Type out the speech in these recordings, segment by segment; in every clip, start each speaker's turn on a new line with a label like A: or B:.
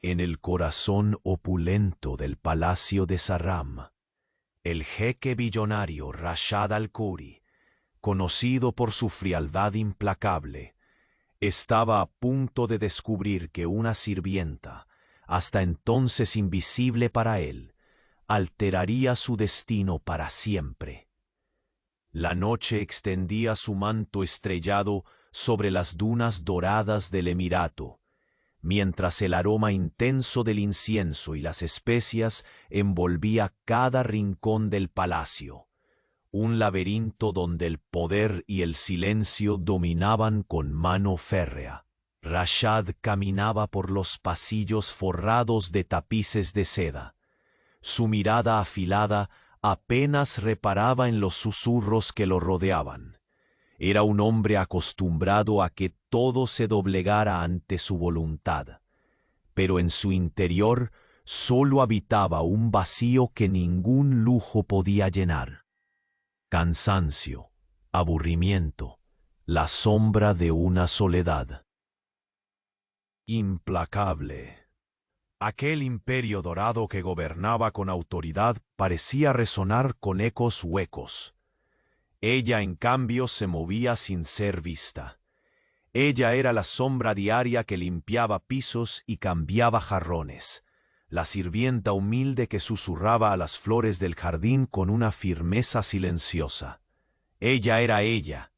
A: En el corazón opulento del palacio de Sarram, el jeque billonario Rashad al-Khoury, conocido por su frialdad implacable, estaba a punto de descubrir que una sirvienta, hasta entonces invisible para él, alteraría su destino para siempre. La noche extendía su manto estrellado sobre las dunas doradas del Emirato, mientras el aroma intenso del incienso y las especias envolvía cada rincón del palacio, un laberinto donde el poder y el silencio dominaban con mano férrea. Rashad caminaba por los pasillos forrados de tapices de seda. Su mirada afilada apenas reparaba en los susurros que lo rodeaban. Era un hombre acostumbrado a que todo se doblegara ante su voluntad, pero en su interior solo habitaba un vacío que ningún lujo podía llenar. Cansancio, aburrimiento, la sombra de una soledad. Implacable. Aquel imperio dorado que gobernaba con autoridad parecía resonar con ecos huecos. Ella, en cambio, se movía sin ser vista. Ella era la sombra diaria que limpiaba pisos y cambiaba jarrones, la sirvienta humilde que susurraba a las flores del jardín con una firmeza silenciosa. Ella era ella,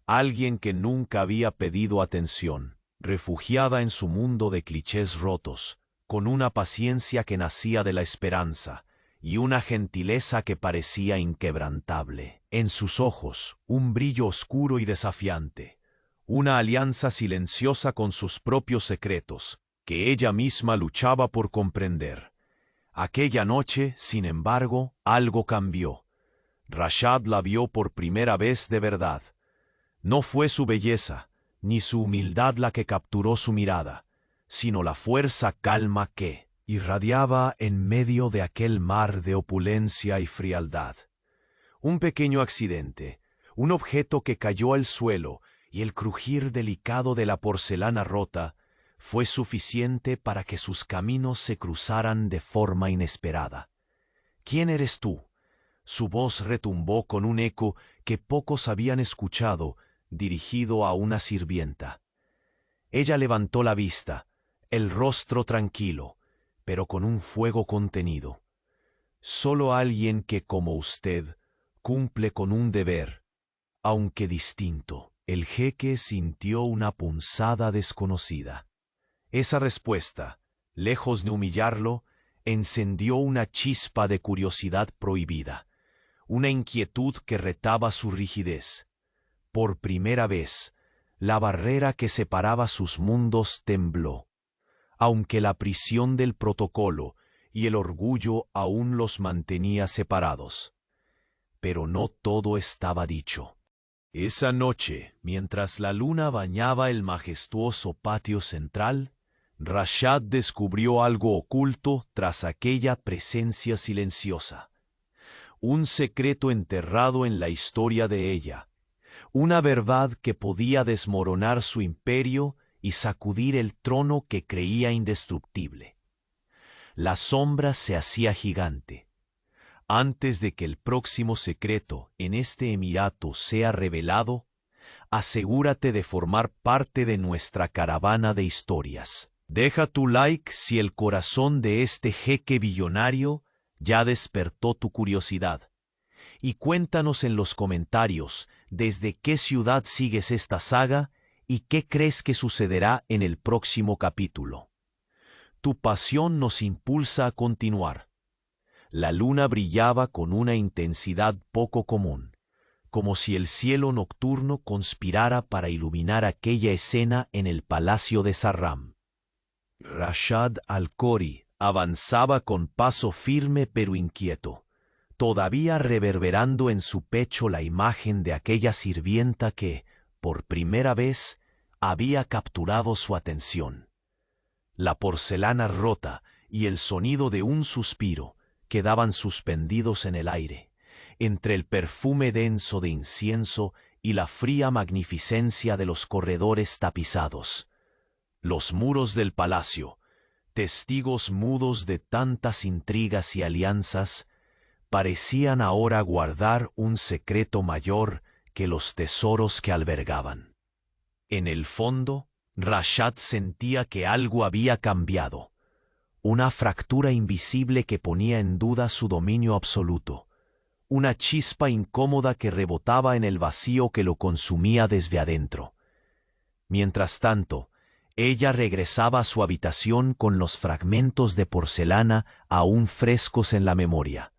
A: alguien que nunca había pedido atención, refugiada en su mundo de clichés rotos, con una paciencia que nacía de la esperanza y una gentileza que parecía inquebrantable. En sus ojos, un brillo oscuro y desafiante, una alianza silenciosa con sus propios secretos, que ella misma luchaba por comprender. Aquella noche, sin embargo, algo cambió. Rashad la vio por primera vez de verdad. No fue su belleza, ni su humildad la que capturó su mirada, sino la fuerza calma que irradiaba en medio de aquel mar de opulencia y frialdad. Un pequeño accidente, un objeto que cayó al suelo y el crujir delicado de la porcelana rota fue suficiente para que sus caminos se cruzaran de forma inesperada. ¿Quién eres tú? Su voz retumbó con un eco que pocos habían escuchado, dirigido a una sirvienta. Ella levantó la vista, el rostro tranquilo, pero con un fuego contenido. Solo alguien que, como usted, cumple con un deber, aunque distinto. El jeque sintió una punzada desconocida. Esa respuesta, lejos de humillarlo, encendió una chispa de curiosidad prohibida, una inquietud que retaba su rigidez. Por primera vez, la barrera que separaba sus mundos tembló, aunque la prisión del protocolo y el orgullo aún los mantenía separados. Pero no todo estaba dicho. Esa noche, mientras la luna bañaba el majestuoso patio central, Rashad descubrió algo oculto tras aquella presencia silenciosa. Un secreto enterrado en la historia de ella, una verdad que podía desmoronar su imperio y sacudir el trono que creía indestructible. La sombra se hacía gigante. Antes de que el próximo secreto en este emirato sea revelado, asegúrate de formar parte de nuestra caravana de historias. Deja tu like si el corazón de este jeque billonario ya despertó tu curiosidad. Y cuéntanos en los comentarios desde qué ciudad sigues esta saga y qué crees que sucederá en el próximo capítulo. Tu pasión nos impulsa a continuar. La luna brillaba con una intensidad poco común, como si el cielo nocturno conspirara para iluminar aquella escena en el palacio de Sarram. Rashad al-Khoury avanzaba con paso firme pero inquieto, todavía reverberando en su pecho la imagen de aquella sirvienta que, por primera vez, había capturado su atención. La porcelana rota y el sonido de un suspiro quedaban suspendidos en el aire, entre el perfume denso de incienso y la fría magnificencia de los corredores tapizados. Los muros del palacio, testigos mudos de tantas intrigas y alianzas, parecían ahora guardar un secreto mayor que los tesoros que albergaban. En el fondo, Rashad sentía que algo había cambiado, una fractura invisible que ponía en duda su dominio absoluto, una chispa incómoda que rebotaba en el vacío que lo consumía desde adentro. Mientras tanto, ella regresaba a su habitación con los fragmentos de porcelana aún frescos en la memoria.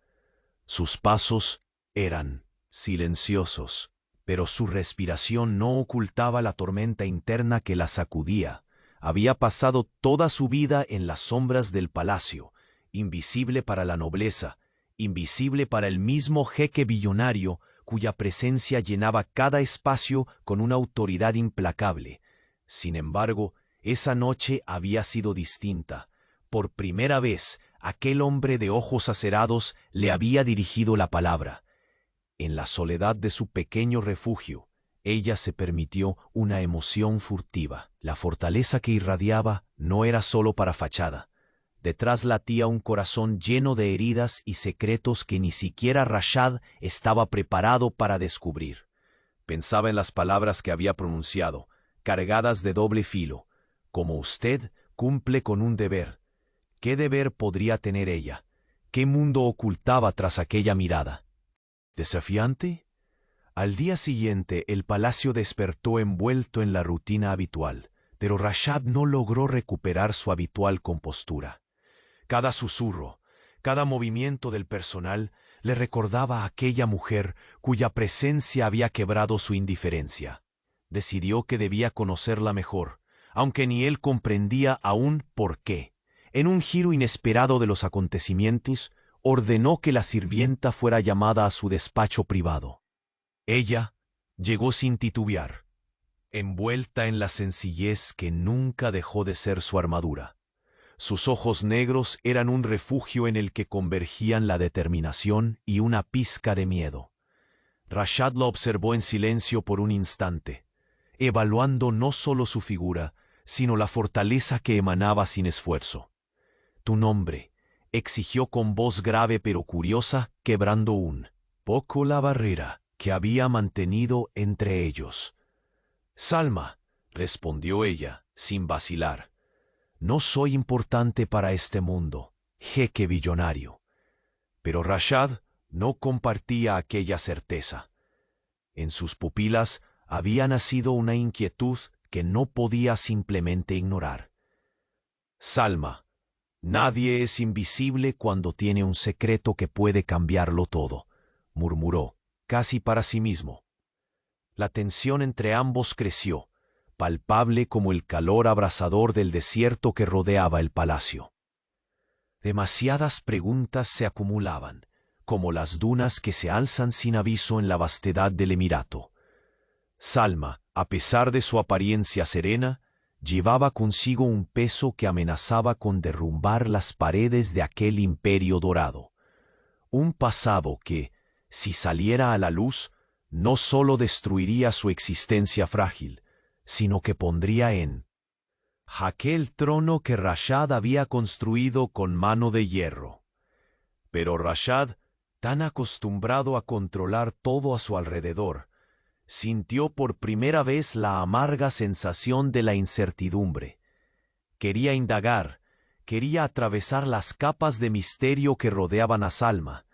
A: Sus pasos eran silenciosos, pero su respiración no ocultaba la tormenta interna que la sacudía. Había pasado toda su vida en las sombras del palacio, invisible para la nobleza, invisible para el mismo jeque billonario cuya presencia llenaba cada espacio con una autoridad implacable. Sin embargo, esa noche había sido distinta. Por primera vez, aquel hombre de ojos acerados le había dirigido la palabra. En la soledad de su pequeño refugio, ella se permitió una emoción furtiva. La fortaleza que irradiaba no era solo para fachada. Detrás latía un corazón lleno de heridas y secretos que ni siquiera Rashad estaba preparado para descubrir. Pensaba en las palabras que había pronunciado, cargadas de doble filo. Como usted cumple con un deber. ¿Qué deber podría tener ella? ¿Qué mundo ocultaba tras aquella mirada? ¿Desafiante? Al día siguiente, el palacio despertó envuelto en la rutina habitual, pero Rashad no logró recuperar su habitual compostura. Cada susurro, cada movimiento del personal le recordaba a aquella mujer cuya presencia había quebrado su indiferencia. Decidió que debía conocerla mejor, aunque ni él comprendía aún por qué. En un giro inesperado de los acontecimientos, ordenó que la sirvienta fuera llamada a su despacho privado. Ella llegó sin titubear, envuelta en la sencillez que nunca dejó de ser su armadura. Sus ojos negros eran un refugio en el que convergían la determinación y una pizca de miedo. Rashad la observó en silencio por un instante, evaluando no solo su figura, sino la fortaleza que emanaba sin esfuerzo. «Tu nombre», exigió con voz grave pero curiosa, quebrando un poco la barrera que había mantenido entre ellos. «Salma», respondió ella, sin vacilar. «No soy importante para este mundo, jeque billonario». Pero Rashad no compartía aquella certeza. En sus pupilas había nacido una inquietud que no podía simplemente ignorar. «Salma, nadie es invisible cuando tiene un secreto que puede cambiarlo todo», murmuró, casi para sí mismo. La tensión entre ambos creció, palpable como el calor abrasador del desierto que rodeaba el palacio. Demasiadas preguntas se acumulaban, como las dunas que se alzan sin aviso en la vastedad del Emirato. Salma, a pesar de su apariencia serena, llevaba consigo un peso que amenazaba con derrumbar las paredes de aquel imperio dorado. Un pasado que, si saliera a la luz, no solo destruiría su existencia frágil, sino que pondría en jaque el trono que Rashad había construido con mano de hierro. Pero Rashad, tan acostumbrado a controlar todo a su alrededor, sintió por primera vez la amarga sensación de la incertidumbre. Quería indagar, quería atravesar las capas de misterio que rodeaban a Salma,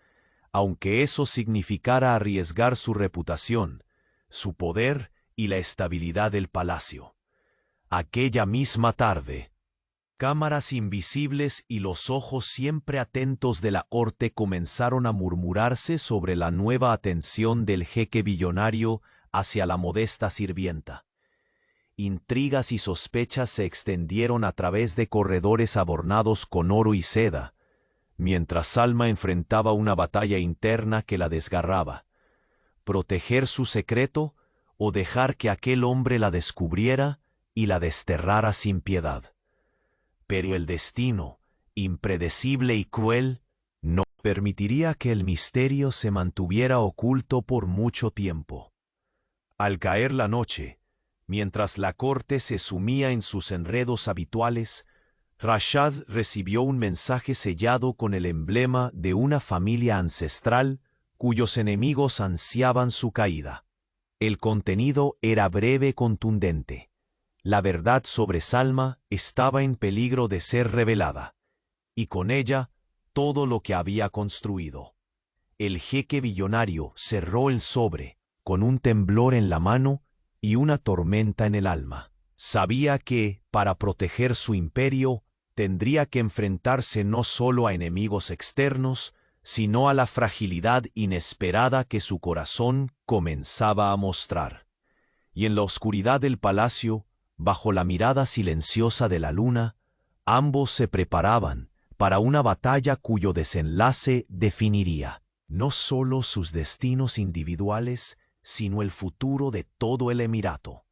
A: aunque eso significara arriesgar su reputación, su poder y la estabilidad del palacio. Aquella misma tarde, cámaras invisibles y los ojos siempre atentos de la corte comenzaron a murmurarse sobre la nueva atención del jeque billonario hacia la modesta sirvienta. Intrigas y sospechas se extendieron a través de corredores adornados con oro y seda, mientras Salma enfrentaba una batalla interna que la desgarraba. ¿Proteger su secreto o dejar que aquel hombre la descubriera y la desterrara sin piedad? Pero el destino, impredecible y cruel, no permitiría que el misterio se mantuviera oculto por mucho tiempo. Al caer la noche, mientras la corte se sumía en sus enredos habituales, Rashad recibió un mensaje sellado con el emblema de una familia ancestral cuyos enemigos ansiaban su caída. El contenido era breve y contundente. La verdad sobre Salma estaba en peligro de ser revelada, y con ella todo lo que había construido. El jeque billonario cerró el sobre con un temblor en la mano y una tormenta en el alma. Sabía que, para proteger su imperio, tendría que enfrentarse no solo a enemigos externos, sino a la fragilidad inesperada que su corazón comenzaba a mostrar. Y en la oscuridad del palacio, bajo la mirada silenciosa de la luna, ambos se preparaban para una batalla cuyo desenlace definiría no solo sus destinos individuales, sino el futuro de todo el emirato.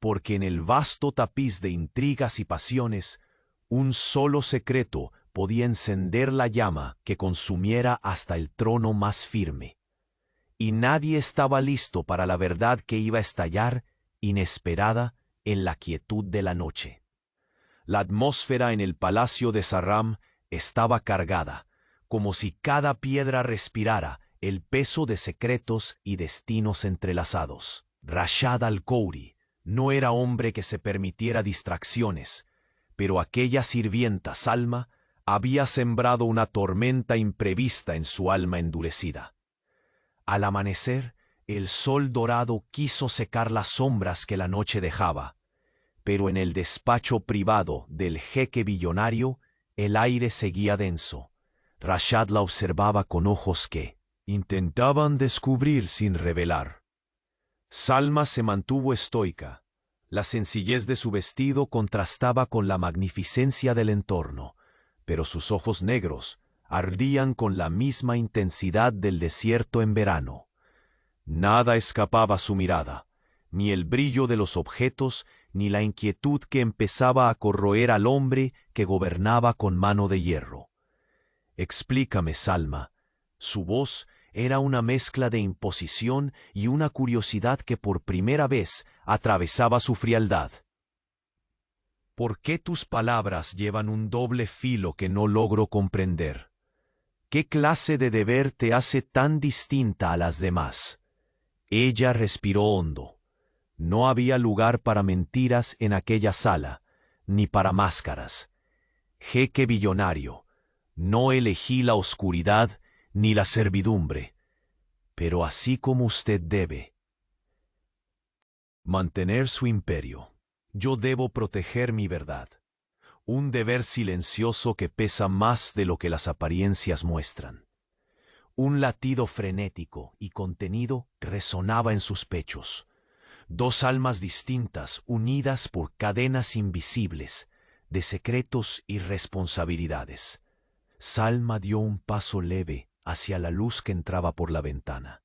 A: Porque en el vasto tapiz de intrigas y pasiones, un solo secreto podía encender la llama que consumiera hasta el trono más firme. Y nadie estaba listo para la verdad que iba a estallar, inesperada, en la quietud de la noche. La atmósfera en el palacio de Sarram estaba cargada, como si cada piedra respirara el peso de secretos y destinos entrelazados. Rashad al-Khoury no era hombre que se permitiera distracciones, pero aquella sirvienta Salma había sembrado una tormenta imprevista en su alma endurecida. Al amanecer, el sol dorado quiso secar las sombras que la noche dejaba, pero en el despacho privado del jeque billonario el aire seguía denso. Rashad la observaba con ojos que intentaban descubrir sin revelar. Salma se mantuvo estoica. La sencillez de su vestido contrastaba con la magnificencia del entorno, pero sus ojos negros ardían con la misma intensidad del desierto en verano. Nada escapaba a su mirada, ni el brillo de los objetos, ni la inquietud que empezaba a corroer al hombre que gobernaba con mano de hierro. «Explícame, Salma». Su voz era una mezcla de imposición y una curiosidad que por primera vez atravesaba su frialdad. «¿Por qué tus palabras llevan un doble filo que no logro comprender? ¿Qué clase de deber te hace tan distinta a las demás?» Ella respiró hondo. No había lugar para mentiras en aquella sala, ni para máscaras. Jeque billonario, no elegí la oscuridad ni la servidumbre, pero así como usted debe mantener su imperio, yo debo proteger mi verdad. Un deber silencioso que pesa más de lo que las apariencias muestran. Un latido frenético y contenido resonaba en sus pechos. Dos almas distintas unidas por cadenas invisibles de secretos y responsabilidades. Salma dio un paso leve hacia la luz que entraba por la ventana.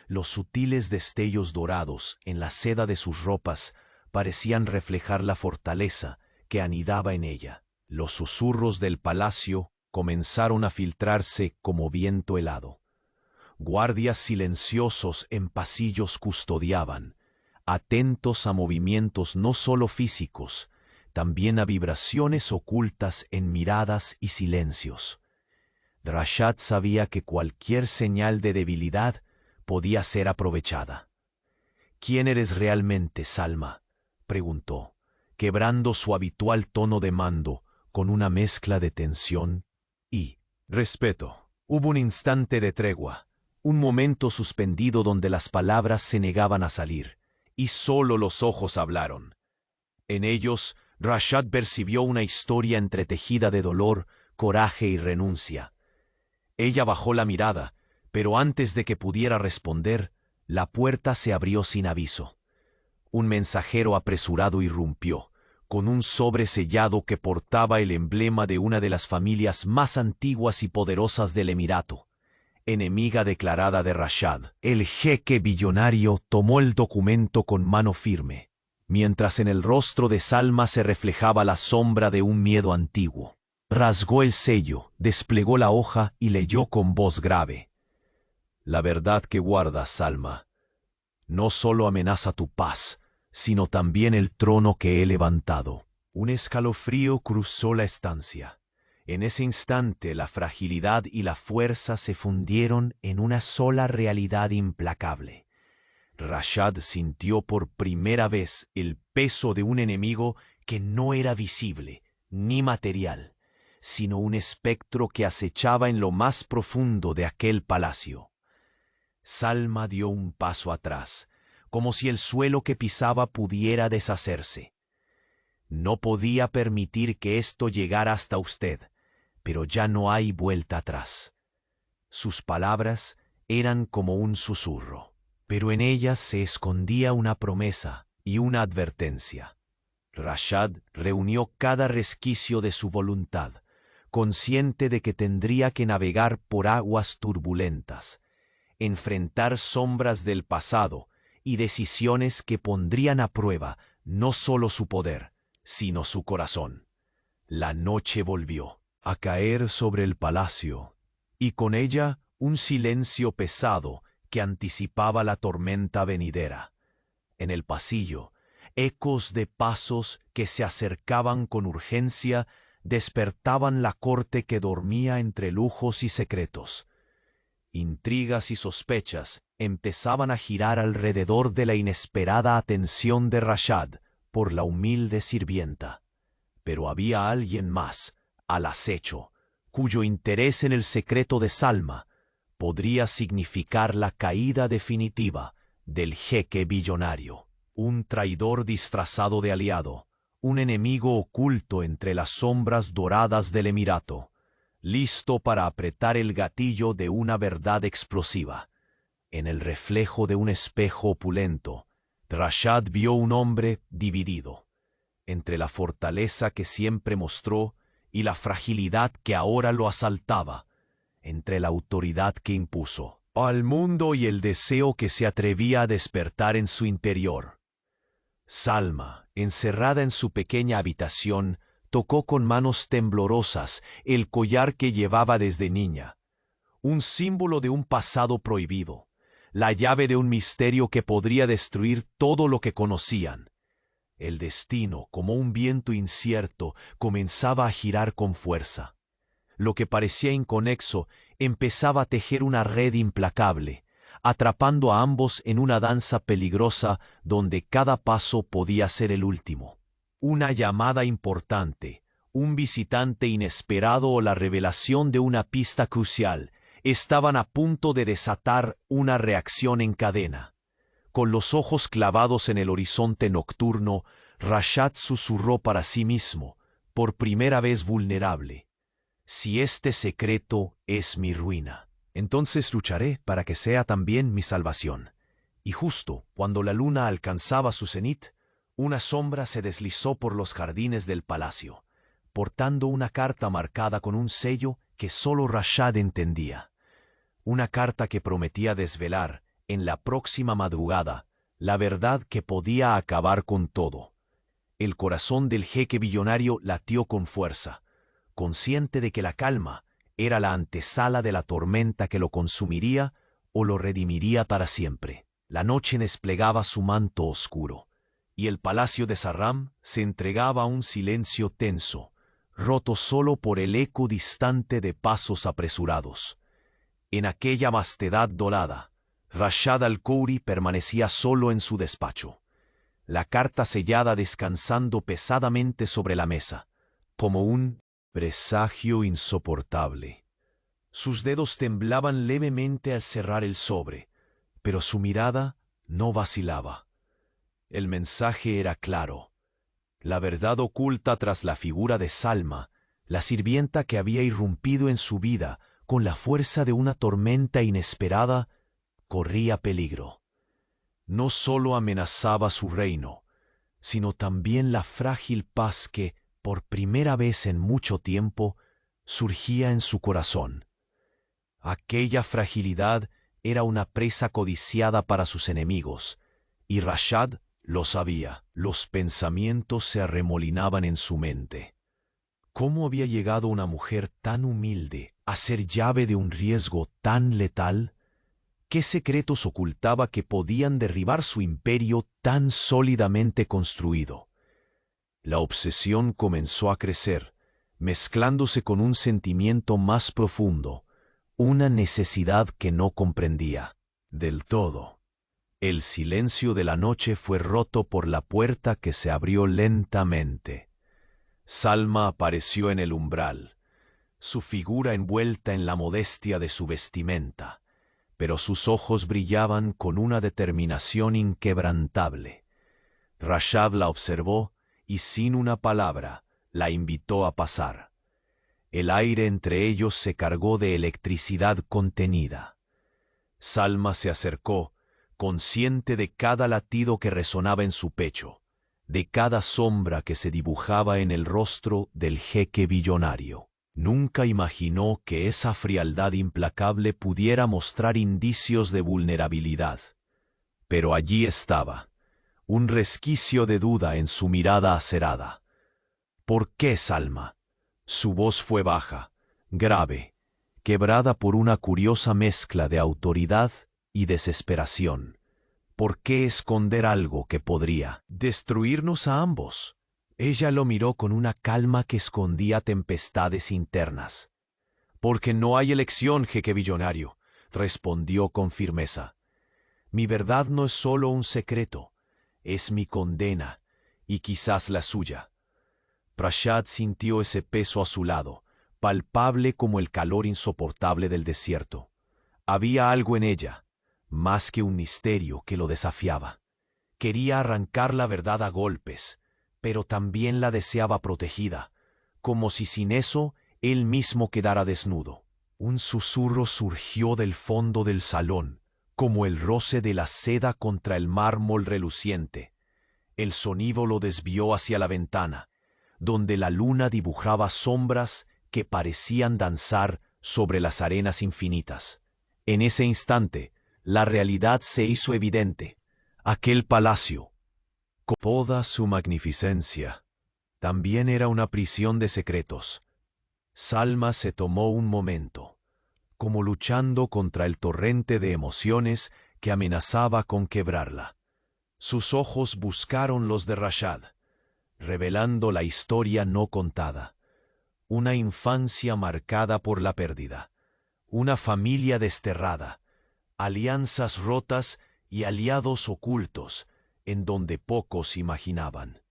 A: Los sutiles destellos dorados en la seda de sus ropas parecían reflejar la fortaleza que anidaba en ella. Los susurros del palacio comenzaron a filtrarse como viento helado. Guardias silenciosos en pasillos custodiaban, atentos a movimientos no solo físicos, también a vibraciones ocultas en miradas y silencios. Rashad sabía que cualquier señal de debilidad podía ser aprovechada. «¿Quién eres realmente, Salma?», preguntó, quebrando su habitual tono de mando con una mezcla de tensión y respeto. Hubo un instante de tregua, un momento suspendido donde las palabras se negaban a salir, y solo los ojos hablaron. En ellos, Rashad percibió una historia entretejida de dolor, coraje y renuncia. Ella bajó la mirada, pero antes de que pudiera responder, la puerta se abrió sin aviso. Un mensajero apresurado irrumpió, con un sobre sellado que portaba el emblema de una de las familias más antiguas y poderosas del Emirato, enemiga declarada de Rashad. El jeque billonario tomó el documento con mano firme, mientras en el rostro de Salma se reflejaba la sombra de un miedo antiguo. Rasgó el sello, desplegó la hoja y leyó con voz grave. «La verdad que guardas, Salma, no solo amenaza tu paz, sino también el trono que he levantado. Un escalofrío cruzó la estancia. En ese instante la fragilidad y la fuerza se fundieron en una sola realidad implacable. Rashad sintió por primera vez el peso de un enemigo que no era visible ni material, sino un espectro que acechaba en lo más profundo de aquel palacio. Salma dio un paso atrás, como si el suelo que pisaba pudiera deshacerse. No podía permitir que esto llegara hasta usted, pero ya no hay vuelta atrás. Sus palabras eran como un susurro, pero en ellas se escondía una promesa y una advertencia. Rashad reunió cada resquicio de su voluntad, consciente de que tendría que navegar por aguas turbulentas, enfrentar sombras del pasado y decisiones que pondrían a prueba no solo su poder, sino su corazón. La noche volvió a caer sobre el palacio, y con ella un silencio pesado que anticipaba la tormenta venidera. En el pasillo, ecos de pasos que se acercaban con urgencia despertaban la corte que dormía entre lujos y secretos. Intrigas y sospechas empezaban a girar alrededor de la inesperada atención de Rashad por la humilde sirvienta. Pero había alguien más, al acecho, cuyo interés en el secreto de Salma podría significar la caída definitiva del jeque billonario. Un traidor disfrazado de aliado, un enemigo oculto entre las sombras doradas del Emirato, listo para apretar el gatillo de una verdad explosiva. En el reflejo de un espejo opulento, Rashad vio un hombre dividido entre la fortaleza que siempre mostró y la fragilidad que ahora lo asaltaba, entre la autoridad que impuso al mundo y el deseo que se atrevía a despertar en su interior. Salma, encerrada en su pequeña habitación, tocó con manos temblorosas el collar que llevaba desde niña, un símbolo de un pasado prohibido, la llave de un misterio que podría destruir todo lo que conocían. El destino, como un viento incierto, comenzaba a girar con fuerza. Lo que parecía inconexo empezaba a tejer una red implacable, atrapando a ambos en una danza peligrosa donde cada paso podía ser el último. Una llamada importante, un visitante inesperado o la revelación de una pista crucial estaban a punto de desatar una reacción en cadena. Con los ojos clavados en el horizonte nocturno, Rashad susurró para sí mismo, por primera vez vulnerable: si este secreto es mi ruina, entonces lucharé para que sea también mi salvación. Y justo cuando la luna alcanzaba su cenit, una sombra se deslizó por los jardines del palacio, portando una carta marcada con un sello que solo Rashad entendía. Una carta que prometía desvelar, en la próxima madrugada, la verdad que podía acabar con todo. El corazón del jeque billonario latió con fuerza, consciente de que la calma era la antesala de la tormenta que lo consumiría o lo redimiría para siempre. La noche desplegaba su manto oscuro, y el palacio de Sarram se entregaba a un silencio tenso, roto solo por el eco distante de pasos apresurados. En aquella vastedad dorada, Rashad al-Khoury permanecía solo en su despacho, la carta sellada descansando pesadamente sobre la mesa, como un presagio insoportable. Sus dedos temblaban levemente al cerrar el sobre, pero su mirada no vacilaba. El mensaje era claro. La verdad oculta tras la figura de Salma, la sirvienta que había irrumpido en su vida con la fuerza de una tormenta inesperada, corría peligro. No solo amenazaba su reino, sino también la frágil paz que, por primera vez en mucho tiempo, surgía en su corazón. Aquella fragilidad era una presa codiciada para sus enemigos, y Rashad lo sabía. Los pensamientos se arremolinaban en su mente. ¿Cómo había llegado una mujer tan humilde a ser llave de un riesgo tan letal? ¿Qué secretos ocultaba que podían derribar su imperio tan sólidamente construido? La obsesión comenzó a crecer, mezclándose con un sentimiento más profundo, una necesidad que no comprendía del todo. El silencio de la noche fue roto por la puerta que se abrió lentamente. Salma apareció en el umbral, su figura envuelta en la modestia de su vestimenta, pero sus ojos brillaban con una determinación inquebrantable. Rashad la observó y sin una palabra la invitó a pasar. El aire entre ellos se cargó de electricidad contenida. Salma se acercó, consciente de cada latido que resonaba en su pecho, de cada sombra que se dibujaba en el rostro del jeque billonario. Nunca imaginó que esa frialdad implacable pudiera mostrar indicios de vulnerabilidad. Pero allí estaba, un resquicio de duda en su mirada acerada. ¿Por qué, Salma? Su voz fue baja, grave, quebrada por una curiosa mezcla de autoridad y desesperación. ¿Por qué esconder algo que podría destruirnos a ambos? Ella lo miró con una calma que escondía tempestades internas. «Porque no hay elección, jeque billonario», respondió con firmeza. «Mi verdad no es solo un secreto, es mi condena, y quizás la suya». Rashad sintió ese peso a su lado, palpable como el calor insoportable del desierto. Había algo en ella, más que un misterio, que lo desafiaba. Quería arrancar la verdad a golpes, pero también la deseaba protegida, como si sin eso él mismo quedara desnudo. Un susurro surgió del fondo del salón, como el roce de la seda contra el mármol reluciente. El sonido lo desvió hacia la ventana, donde la luna dibujaba sombras que parecían danzar sobre las arenas infinitas. En ese instante, la realidad se hizo evidente. Aquel palacio, con toda su magnificencia, también era una prisión de secretos. Salma se tomó un momento, como luchando contra el torrente de emociones que amenazaba con quebrarla. Sus ojos buscaron los de Rashad, revelando la historia no contada. Una infancia marcada por la pérdida, una familia desterrada, alianzas rotas y aliados ocultos en donde pocos imaginaban.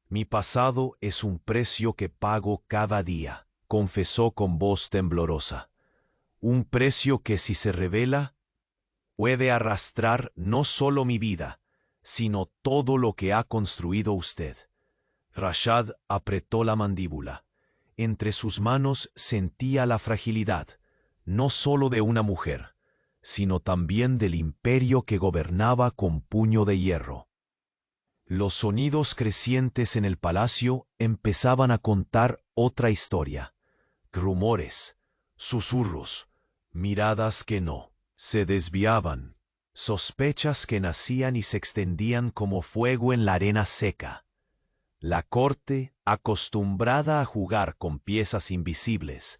A: «Mi pasado es un precio que pago cada día», confesó con voz temblorosa. «Un precio que, si se revela, puede arrastrar no solo mi vida, sino todo lo que ha construido usted». Rashad apretó la mandíbula. Entre sus manos sentía la fragilidad, no solo de una mujer, sino también del imperio que gobernaba con puño de hierro. Los sonidos crecientes en el palacio empezaban a contar otra historia. Rumores, susurros, miradas que no se desviaban, sospechas que nacían y se extendían como fuego en la arena seca. La corte, acostumbrada a jugar con piezas invisibles,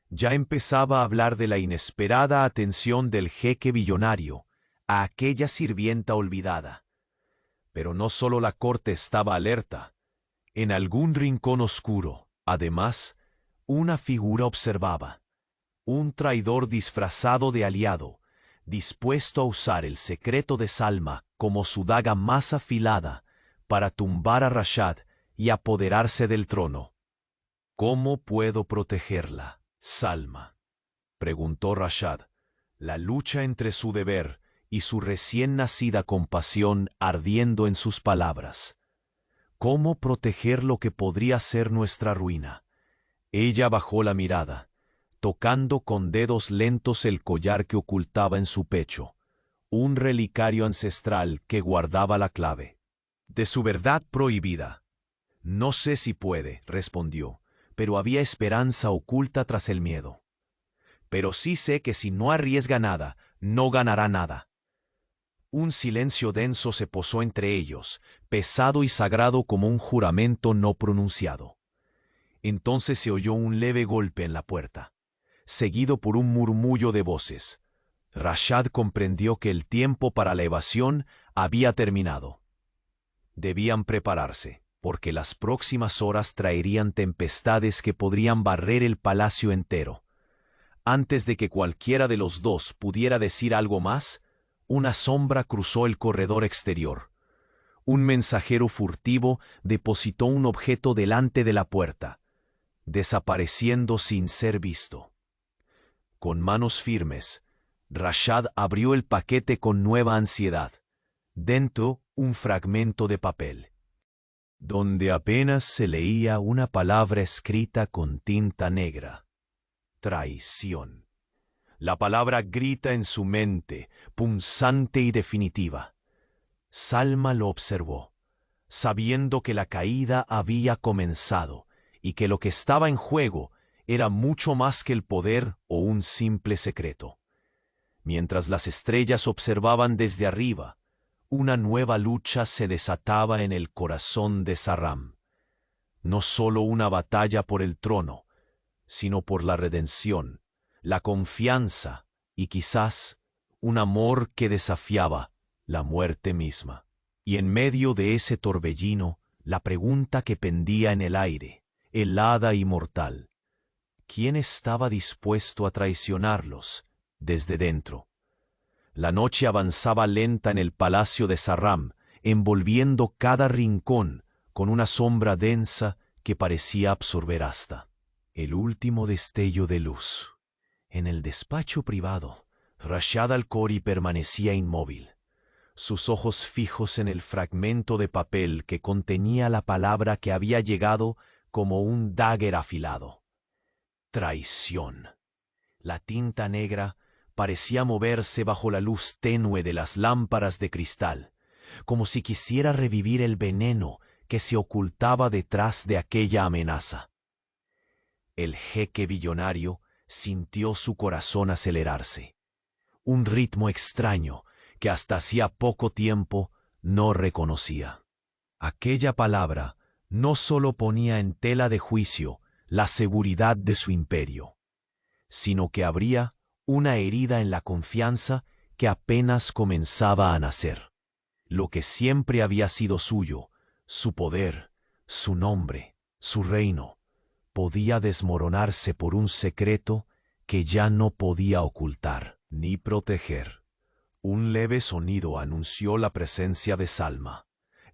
A: ya empezaba a hablar de la inesperada atención del jeque billonario a aquella sirvienta olvidada. Pero no solo la corte estaba alerta. En algún rincón oscuro, además, una figura observaba. Un traidor disfrazado de aliado, dispuesto a usar el secreto de Salma como su daga más afilada para tumbar a Rashad y apoderarse del trono. «¿Cómo puedo protegerla, Salma?», preguntó Rashad, la lucha entre su deber y su recién nacida compasión ardiendo en sus palabras. «¿Cómo proteger lo que podría ser nuestra ruina?». Ella bajó la mirada, tocando con dedos lentos el collar que ocultaba en su pecho, un relicario ancestral que guardaba la clave de su verdad prohibida. «No sé si puede», respondió, pero había esperanza oculta tras el miedo. «Pero sí sé que si no arriesga nada, no ganará nada». Un silencio denso se posó entre ellos, pesado y sagrado como un juramento no pronunciado. Entonces se oyó un leve golpe en la puerta, seguido por un murmullo de voces. Rashad comprendió que el tiempo para la evasión había terminado. Debían prepararse. porque las próximas horas traerían tempestades que podrían barrer el palacio entero. Antes de que cualquiera de los dos pudiera decir algo más, una sombra cruzó el corredor exterior. Un mensajero furtivo depositó un objeto delante de la puerta, desapareciendo sin ser visto. Con manos firmes, Rashad abrió el paquete con nueva ansiedad. Dentro, un fragmento de papel, donde apenas se leía una palabra escrita con tinta negra: traición. La palabra grita en su mente, punzante y definitiva. Salma lo observó, sabiendo que la caída había comenzado y que lo que estaba en juego era mucho más que el poder o un simple secreto. Mientras las estrellas observaban desde arriba, una nueva lucha se desataba en el corazón de Saram. No solo una batalla por el trono, sino por la redención, la confianza y quizás un amor que desafiaba la muerte misma. Y en medio de ese torbellino, la pregunta que pendía en el aire, helada y mortal: ¿quién estaba dispuesto a traicionarlos desde dentro? La noche avanzaba lenta en el palacio de Saram, envolviendo cada rincón con una sombra densa que parecía absorber hasta el último destello de luz. En el despacho privado, Rashad al-Khori permanecía inmóvil, sus ojos fijos en el fragmento de papel que contenía la palabra que había llegado como un dagger afilado. Traición. La tinta negra parecía moverse bajo la luz tenue de las lámparas de cristal, como si quisiera revivir el veneno que se ocultaba detrás de aquella amenaza. El jeque billonario sintió su corazón acelerarse, un ritmo extraño que hasta hacía poco tiempo no reconocía. Aquella palabra no solo ponía en tela de juicio la seguridad de su imperio, sino que abría una herida en la confianza que apenas comenzaba a nacer. Lo que siempre había sido suyo, su poder, su nombre, su reino, podía desmoronarse por un secreto que ya no podía ocultar ni proteger. Un leve sonido anunció la presencia de Salma.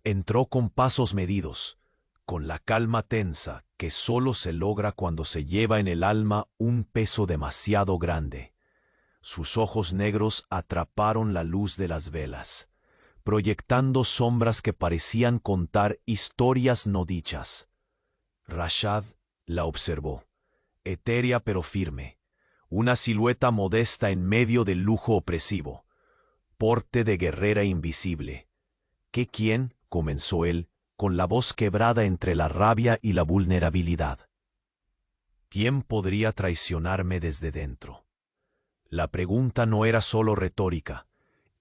A: Entró con pasos medidos, con la calma tensa que solo se logra cuando se lleva en el alma un peso demasiado grande. Sus ojos negros atraparon la luz de las velas, proyectando sombras que parecían contar historias no dichas. Rashad la observó, etérea pero firme, una silueta modesta en medio del lujo opresivo, porte de guerrera invisible. ¿Qué quién? Comenzó él, con la voz quebrada entre la rabia y la vulnerabilidad. ¿Quién podría traicionarme desde dentro? La pregunta no era solo retórica,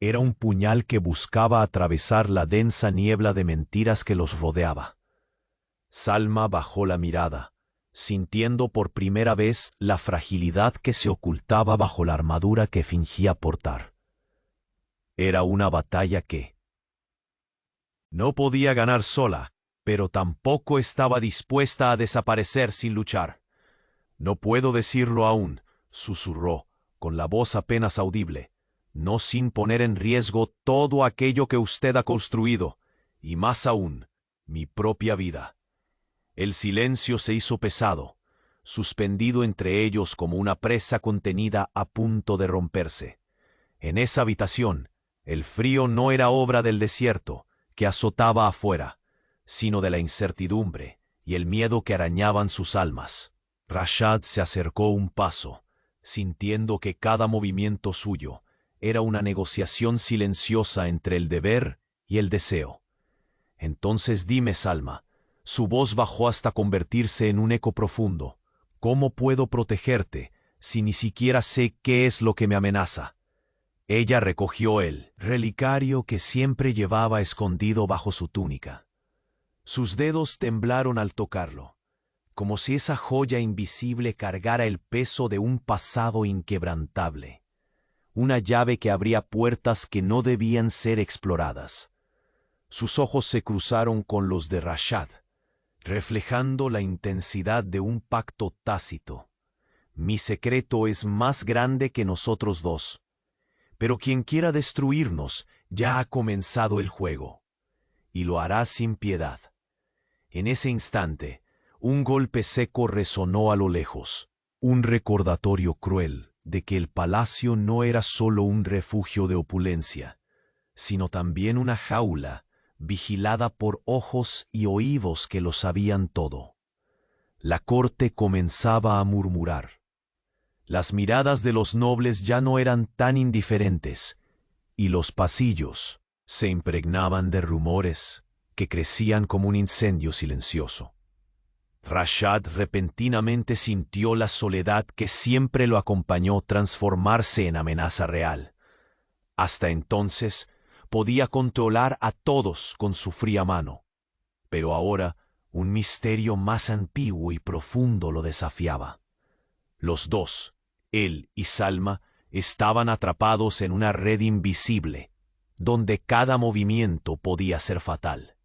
A: era un puñal que buscaba atravesar la densa niebla de mentiras que los rodeaba. Salma bajó la mirada, sintiendo por primera vez la fragilidad que se ocultaba bajo la armadura que fingía portar. Era una batalla que no podía ganar sola, pero tampoco estaba dispuesta a desaparecer sin luchar. «No puedo decirlo aún», susurró, con la voz apenas audible, «no sin poner en riesgo todo aquello que usted ha construido, y más aún, mi propia vida». El silencio se hizo pesado, suspendido entre ellos como una presa contenida a punto de romperse. En esa habitación, el frío no era obra del desierto que azotaba afuera, sino de la incertidumbre y el miedo que arañaban sus almas. Rashad se acercó un paso, sintiendo que cada movimiento suyo era una negociación silenciosa entre el deber y el deseo. «Entonces dime, Salma», su voz bajó hasta convertirse en un eco profundo, «¿cómo puedo protegerte si ni siquiera sé qué es lo que me amenaza?» Ella recogió el relicario que siempre llevaba escondido bajo su túnica. Sus dedos temblaron al tocarlo, como si esa joya invisible cargara el peso de un pasado inquebrantable, una llave que abría puertas que no debían ser exploradas. Sus ojos se cruzaron con los de Rashad, reflejando la intensidad de un pacto tácito. Mi secreto es más grande que nosotros dos, pero quien quiera destruirnos ya ha comenzado el juego, y lo hará sin piedad. En ese instante, un golpe seco resonó a lo lejos, un recordatorio cruel de que el palacio no era solo un refugio de opulencia, sino también una jaula vigilada por ojos y oídos que lo sabían todo. La corte comenzaba a murmurar. Las miradas de los nobles ya no eran tan indiferentes, y los pasillos se impregnaban de rumores que crecían como un incendio silencioso. Rashad repentinamente sintió la soledad que siempre lo acompañó transformarse en amenaza real. Hasta entonces podía controlar a todos con su fría mano, pero ahora un misterio más antiguo y profundo lo desafiaba. Los dos, él y Salma, estaban atrapados en una red invisible, donde cada movimiento podía ser fatal.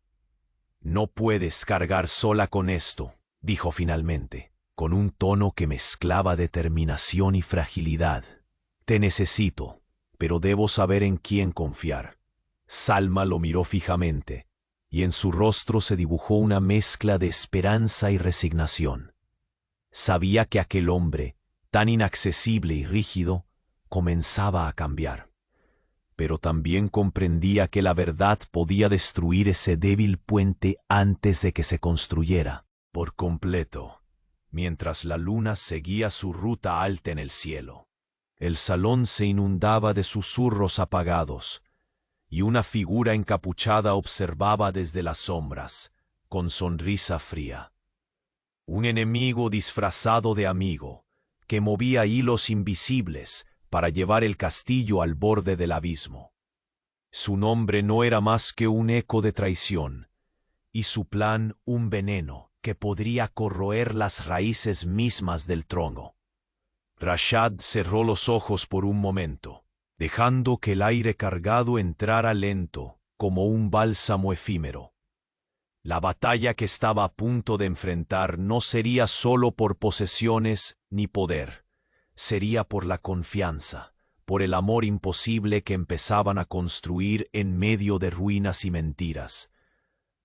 A: «No puedes cargar sola con esto», dijo finalmente, con un tono que mezclaba determinación y fragilidad. «Te necesito, pero debo saber en quién confiar». Salma lo miró fijamente, y en su rostro se dibujó una mezcla de esperanza y resignación. Sabía que aquel hombre, tan inaccesible y rígido, comenzaba a cambiar. Pero también comprendía que la verdad podía destruir ese débil puente antes de que se construyera por completo, mientras la luna seguía su ruta alta en el cielo. El salón se inundaba de susurros apagados, y una figura encapuchada observaba desde las sombras, con sonrisa fría. Un enemigo disfrazado de amigo, que movía hilos invisibles para llevar el castillo al borde del abismo. Su nombre no era más que un eco de traición, y su plan un veneno que podría corroer las raíces mismas del trono. Rashad cerró los ojos por un momento, dejando que el aire cargado entrara lento, como un bálsamo efímero. La batalla que estaba a punto de enfrentar no sería solo por posesiones ni poder, sería por la confianza, por el amor imposible que empezaban a construir en medio de ruinas y mentiras.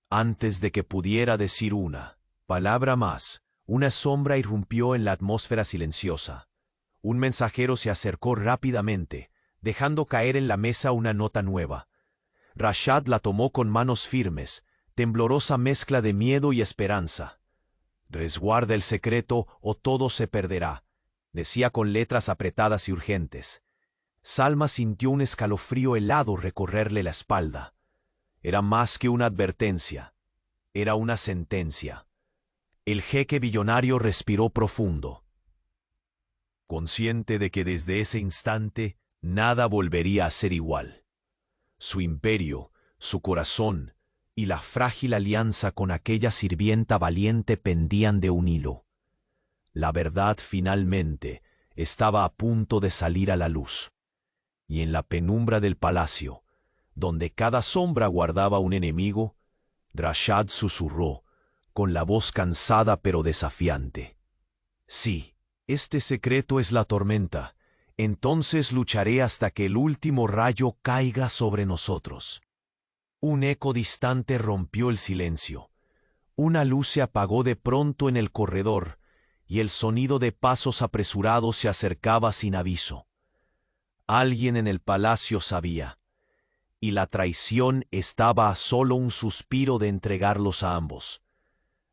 A: Antes de que pudiera decir una palabra más, una sombra irrumpió en la atmósfera silenciosa. Un mensajero se acercó rápidamente, dejando caer en la mesa una nota nueva. Rashad la tomó con manos firmes, temblorosa mezcla de miedo y esperanza. «Resguarda el secreto o todo se perderá», decía con letras apretadas y urgentes. Salma sintió un escalofrío helado recorrerle la espalda. Era más que una advertencia, era una sentencia. El jeque billonario respiró profundo, consciente de que desde ese instante nada volvería a ser igual. Su imperio, su corazón y la frágil alianza con aquella sirvienta valiente pendían de un hilo. La verdad finalmente estaba a punto de salir a la luz, y en la penumbra del palacio, donde cada sombra guardaba un enemigo, Rashad susurró, con la voz cansada pero desafiante: «Sí, este secreto es la tormenta. Entonces lucharé hasta que el último rayo caiga sobre nosotros». Un eco distante rompió el silencio. Una luz se apagó de pronto en el corredor, y el sonido de pasos apresurados se acercaba sin aviso. Alguien en el palacio sabía, y la traición estaba a solo un suspiro de entregarlos a ambos.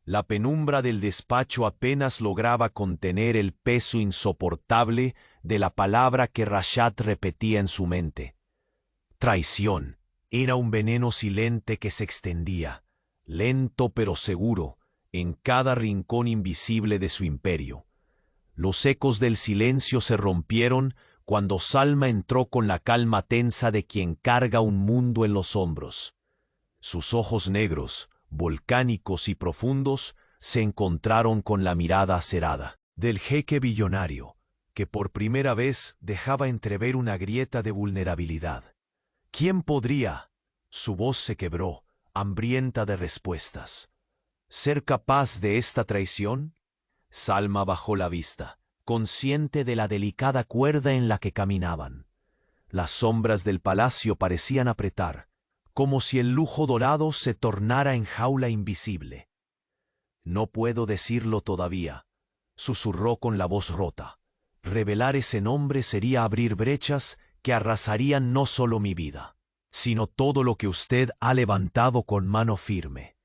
A: La penumbra del despacho apenas lograba contener el peso insoportable de la palabra que Rashad repetía en su mente. Traición. Era un veneno silente que se extendía, lento pero seguro, en cada rincón invisible de su imperio. Los ecos del silencio se rompieron cuando Salma entró con la calma tensa de quien carga un mundo en los hombros. Sus ojos negros, volcánicos y profundos, se encontraron con la mirada acerada del jeque billonario, que por primera vez dejaba entrever una grieta de vulnerabilidad. ¿Quién podría? Su voz se quebró, hambrienta de respuestas. ¿Ser capaz de esta traición? Salma bajó la vista, consciente de la delicada cuerda en la que caminaban. Las sombras del palacio parecían apretar, como si el lujo dorado se tornara en jaula invisible. «No puedo decirlo todavía», susurró con la voz rota. «Revelar ese nombre sería abrir brechas que arrasarían no solo mi vida, sino todo lo que usted ha levantado con mano firme».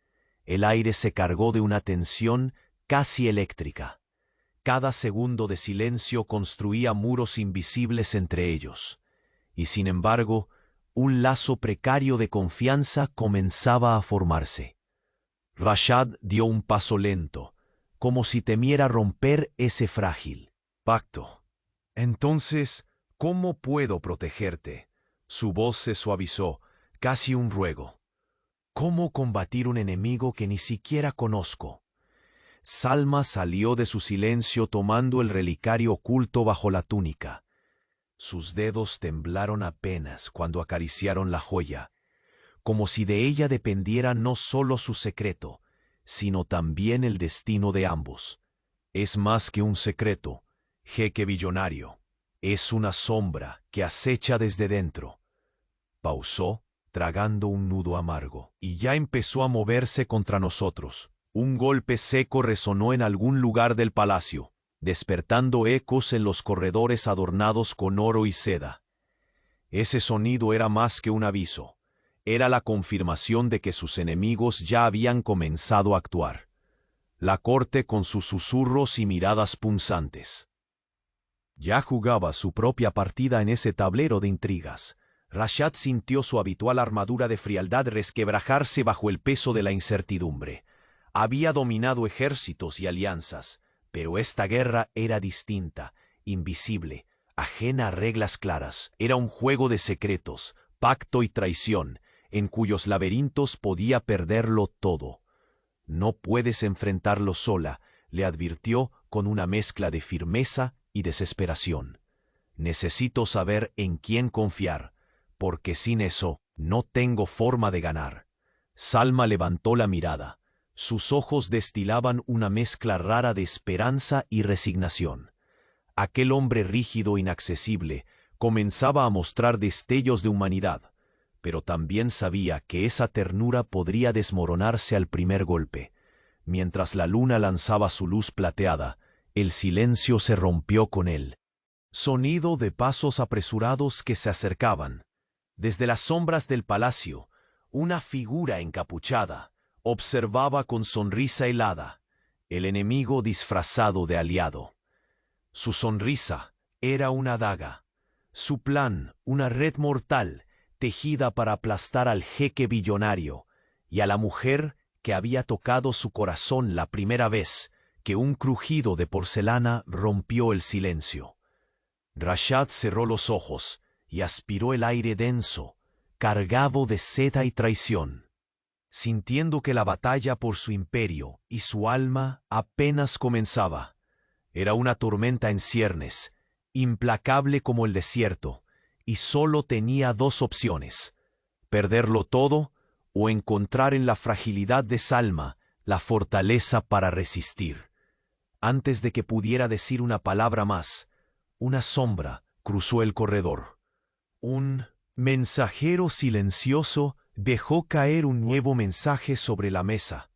A: El aire se cargó de una tensión casi eléctrica. Cada segundo de silencio construía muros invisibles entre ellos. Y sin embargo, un lazo precario de confianza comenzaba a formarse. Rashad dio un paso lento, como si temiera romper ese frágil pacto. «Entonces, ¿cómo puedo protegerte?». Su voz se suavizó, casi un ruego. «¿Cómo combatir un enemigo que ni siquiera conozco?». Salma salió de su silencio tomando el relicario oculto bajo la túnica. Sus dedos temblaron apenas cuando acariciaron la joya, como si de ella dependiera no solo su secreto, sino también el destino de ambos. «Es más que un secreto, jeque billonario. Es una sombra que acecha desde dentro». Pausó, tragando un nudo amargo, y ya empezó a moverse contra nosotros. Un golpe seco resonó en algún lugar del palacio, despertando ecos en los corredores adornados con oro y seda. Ese sonido era más que un aviso. Era la confirmación de que sus enemigos ya habían comenzado a actuar. La corte con sus susurros y miradas punzantes. Ya jugaba su propia partida en ese tablero de intrigas. Rashad sintió su habitual armadura de frialdad resquebrajarse bajo el peso de la incertidumbre. Había dominado ejércitos y alianzas, pero esta guerra era distinta, invisible, ajena a reglas claras. Era un juego de secretos, pacto y traición, en cuyos laberintos podía perderlo todo. «No puedes enfrentarlo sola», le advirtió con una mezcla de firmeza y desesperación. «Necesito saber en quién confiar, porque sin eso no tengo forma de ganar». Salma levantó la mirada. Sus ojos destilaban una mezcla rara de esperanza y resignación. Aquel hombre rígido e inaccesible comenzaba a mostrar destellos de humanidad, pero también sabía que esa ternura podría desmoronarse al primer golpe. Mientras la luna lanzaba su luz plateada, el silencio se rompió con él. Sonido de pasos apresurados que se acercaban. Desde las sombras del palacio, una figura encapuchada observaba con sonrisa helada, el enemigo disfrazado de aliado. Su sonrisa era una daga, su plan una red mortal tejida para aplastar al jeque billonario y a la mujer que había tocado su corazón la primera vez que un crujido de porcelana rompió el silencio. Rashad cerró los ojos y aspiró el aire denso, cargado de seda y traición, sintiendo que la batalla por su imperio y su alma apenas comenzaba. Era una tormenta en ciernes, implacable como el desierto, y solo tenía dos opciones: perderlo todo o encontrar en la fragilidad de Salma la fortaleza para resistir. Antes de que pudiera decir una palabra más, una sombra cruzó el corredor. Un mensajero silencioso dejó caer un nuevo mensaje sobre la mesa.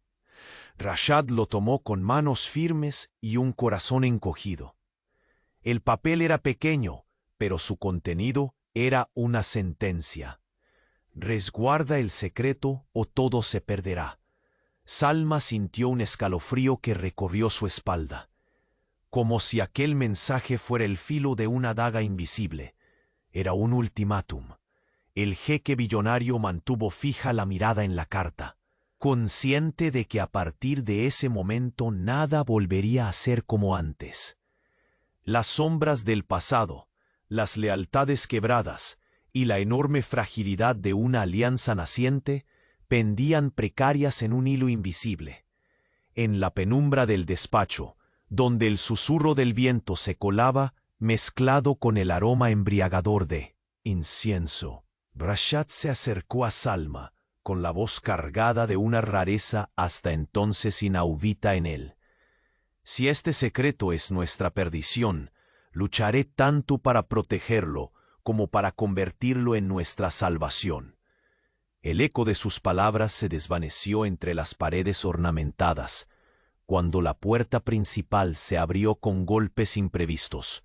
A: Rashad lo tomó con manos firmes y un corazón encogido. El papel era pequeño, pero su contenido era una sentencia. «Resguarda el secreto o todo se perderá». Salma sintió un escalofrío que recorrió su espalda, como si aquel mensaje fuera el filo de una daga invisible. Era un ultimátum. El jeque billonario mantuvo fija la mirada en la carta, consciente de que a partir de ese momento nada volvería a ser como antes. Las sombras del pasado, las lealtades quebradas y la enorme fragilidad de una alianza naciente pendían precarias en un hilo invisible. En la penumbra del despacho, donde el susurro del viento se colaba mezclado con el aroma embriagador de incienso, Rashad se acercó a Salma con la voz cargada de una rareza hasta entonces inaudita en él. Si este secreto es nuestra perdición, lucharé tanto para protegerlo como para convertirlo en nuestra salvación. El eco de sus palabras se desvaneció entre las paredes ornamentadas, cuando la puerta principal se abrió con golpes imprevistos.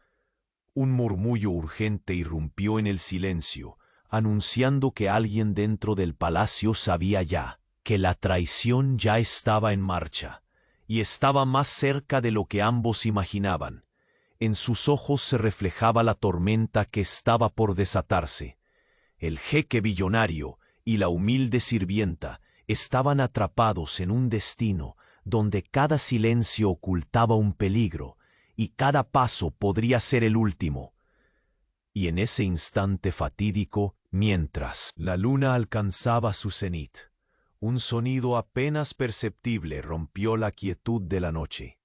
A: Un murmullo urgente irrumpió en el silencio, anunciando que alguien dentro del palacio sabía ya que la traición ya estaba en marcha, y estaba más cerca de lo que ambos imaginaban. En sus ojos se reflejaba la tormenta que estaba por desatarse. El jeque billonario y la humilde sirvienta estaban atrapados en un destino donde cada silencio ocultaba un peligro y cada paso podría ser el último. Y en ese instante fatídico, mientras la luna alcanzaba su cenit, un sonido apenas perceptible rompió la quietud de la noche.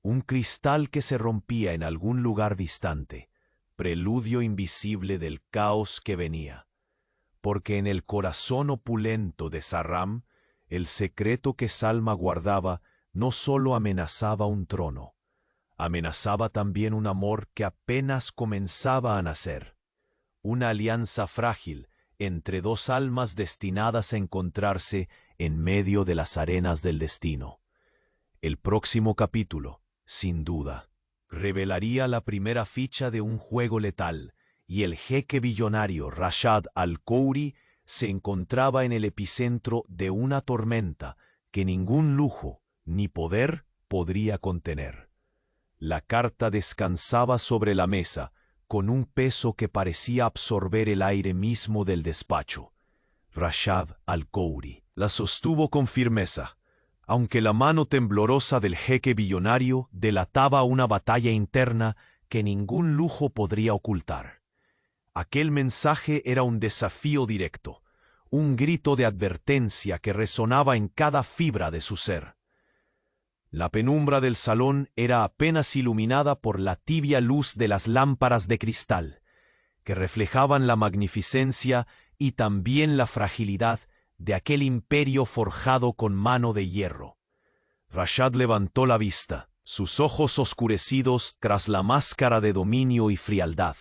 A: Un cristal que se rompía en algún lugar distante, preludio invisible del caos que venía. Porque en el corazón opulento de Sarram, el secreto que Salma guardaba no solo amenazaba un trono, amenazaba también un amor que apenas comenzaba a nacer, una alianza frágil entre dos almas destinadas a encontrarse en medio de las arenas del destino. El próximo capítulo, sin duda, revelaría la primera ficha de un juego letal, y el jeque billonario Rashad al-Khoury se encontraba en el epicentro de una tormenta que ningún lujo ni poder podría contener. La carta descansaba sobre la mesa con un peso que parecía absorber el aire mismo del despacho. Rashad al-Khoury la sostuvo con firmeza, aunque la mano temblorosa del jeque billonario delataba una batalla interna que ningún lujo podría ocultar. Aquel mensaje era un desafío directo, un grito de advertencia que resonaba en cada fibra de su ser. La penumbra del salón era apenas iluminada por la tibia luz de las lámparas de cristal, que reflejaban la magnificencia y también la fragilidad de aquel imperio forjado con mano de hierro. Rashad levantó la vista, sus ojos oscurecidos tras la máscara de dominio y frialdad,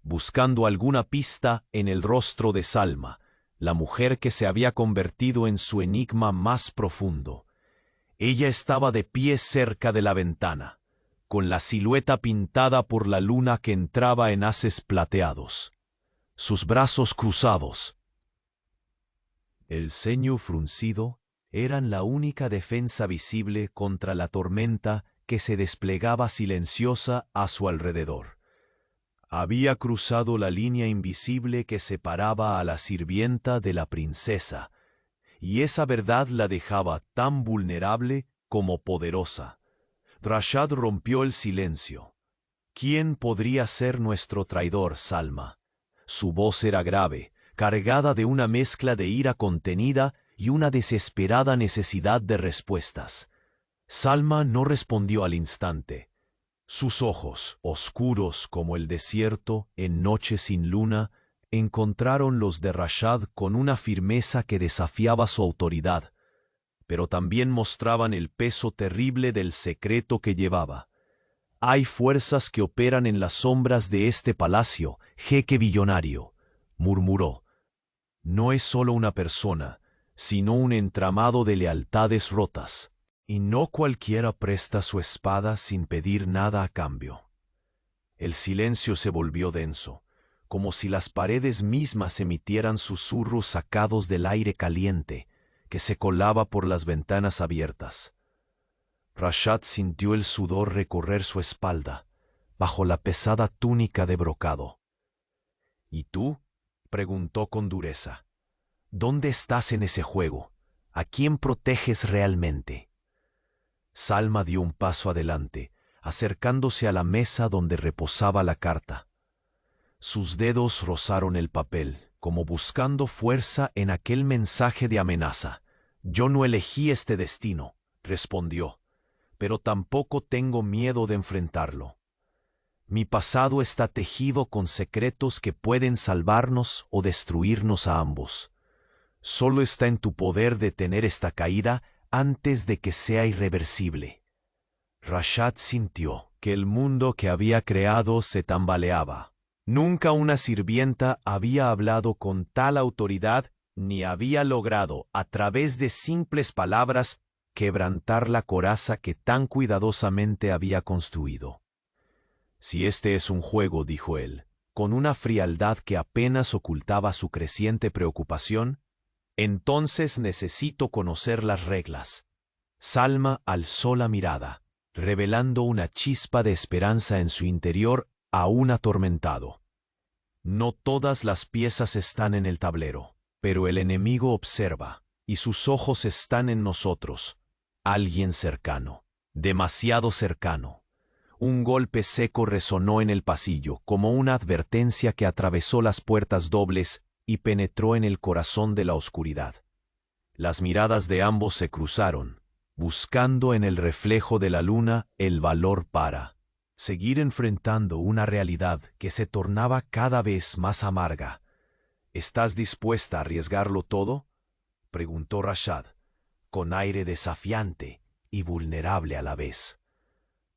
A: buscando alguna pista en el rostro de Salma, la mujer que se había convertido en su enigma más profundo. Ella estaba de pie cerca de la ventana, con la silueta pintada por la luna que entraba en haces plateados, sus brazos cruzados. El ceño fruncido eran la única defensa visible contra la tormenta que se desplegaba silenciosa a su alrededor. Había cruzado la línea invisible que separaba a la sirvienta de la princesa, y esa verdad la dejaba tan vulnerable como poderosa. Rashad rompió el silencio. ¿Quién podría ser nuestro traidor, Salma? Su voz era grave, cargada de una mezcla de ira contenida y una desesperada necesidad de respuestas. Salma no respondió al instante. Sus ojos, oscuros como el desierto en noche sin luna, encontraron los de Rashad con una firmeza que desafiaba su autoridad, pero también mostraban el peso terrible del secreto que llevaba. Hay fuerzas que operan en las sombras de este palacio, jeque billonario, murmuró. No es solo una persona, sino un entramado de lealtades rotas. Y no cualquiera presta su espada sin pedir nada a cambio. El silencio se volvió denso, como si las paredes mismas emitieran susurros sacados del aire caliente que se colaba por las ventanas abiertas. Rashad sintió el sudor recorrer su espalda, bajo la pesada túnica de brocado. ¿Y tú? Preguntó con dureza. ¿Dónde estás en ese juego? ¿A quién proteges realmente? Salma dio un paso adelante, acercándose a la mesa donde reposaba la carta. Sus dedos rozaron el papel, como buscando fuerza en aquel mensaje de amenaza. «Yo no elegí este destino», respondió, «pero tampoco tengo miedo de enfrentarlo. Mi pasado está tejido con secretos que pueden salvarnos o destruirnos a ambos. Solo está en tu poder detener esta caída antes de que sea irreversible. Rashad sintió que el mundo que había creado se tambaleaba. Nunca una sirvienta había hablado con tal autoridad ni había logrado, a través de simples palabras, quebrantar la coraza que tan cuidadosamente había construido. Si este es un juego, dijo él, con una frialdad que apenas ocultaba su creciente preocupación, entonces necesito conocer las reglas. Salma alzó la mirada, revelando una chispa de esperanza en su interior aún atormentado. No todas las piezas están en el tablero, pero el enemigo observa, y sus ojos están en nosotros. Alguien cercano, demasiado cercano. Un golpe seco resonó en el pasillo, como una advertencia que atravesó las puertas dobles y penetró en el corazón de la oscuridad. Las miradas de ambos se cruzaron, buscando en el reflejo de la luna el valor para seguir enfrentando una realidad que se tornaba cada vez más amarga. ¿Estás dispuesta a arriesgarlo todo?, preguntó Rashad, con aire desafiante y vulnerable a la vez.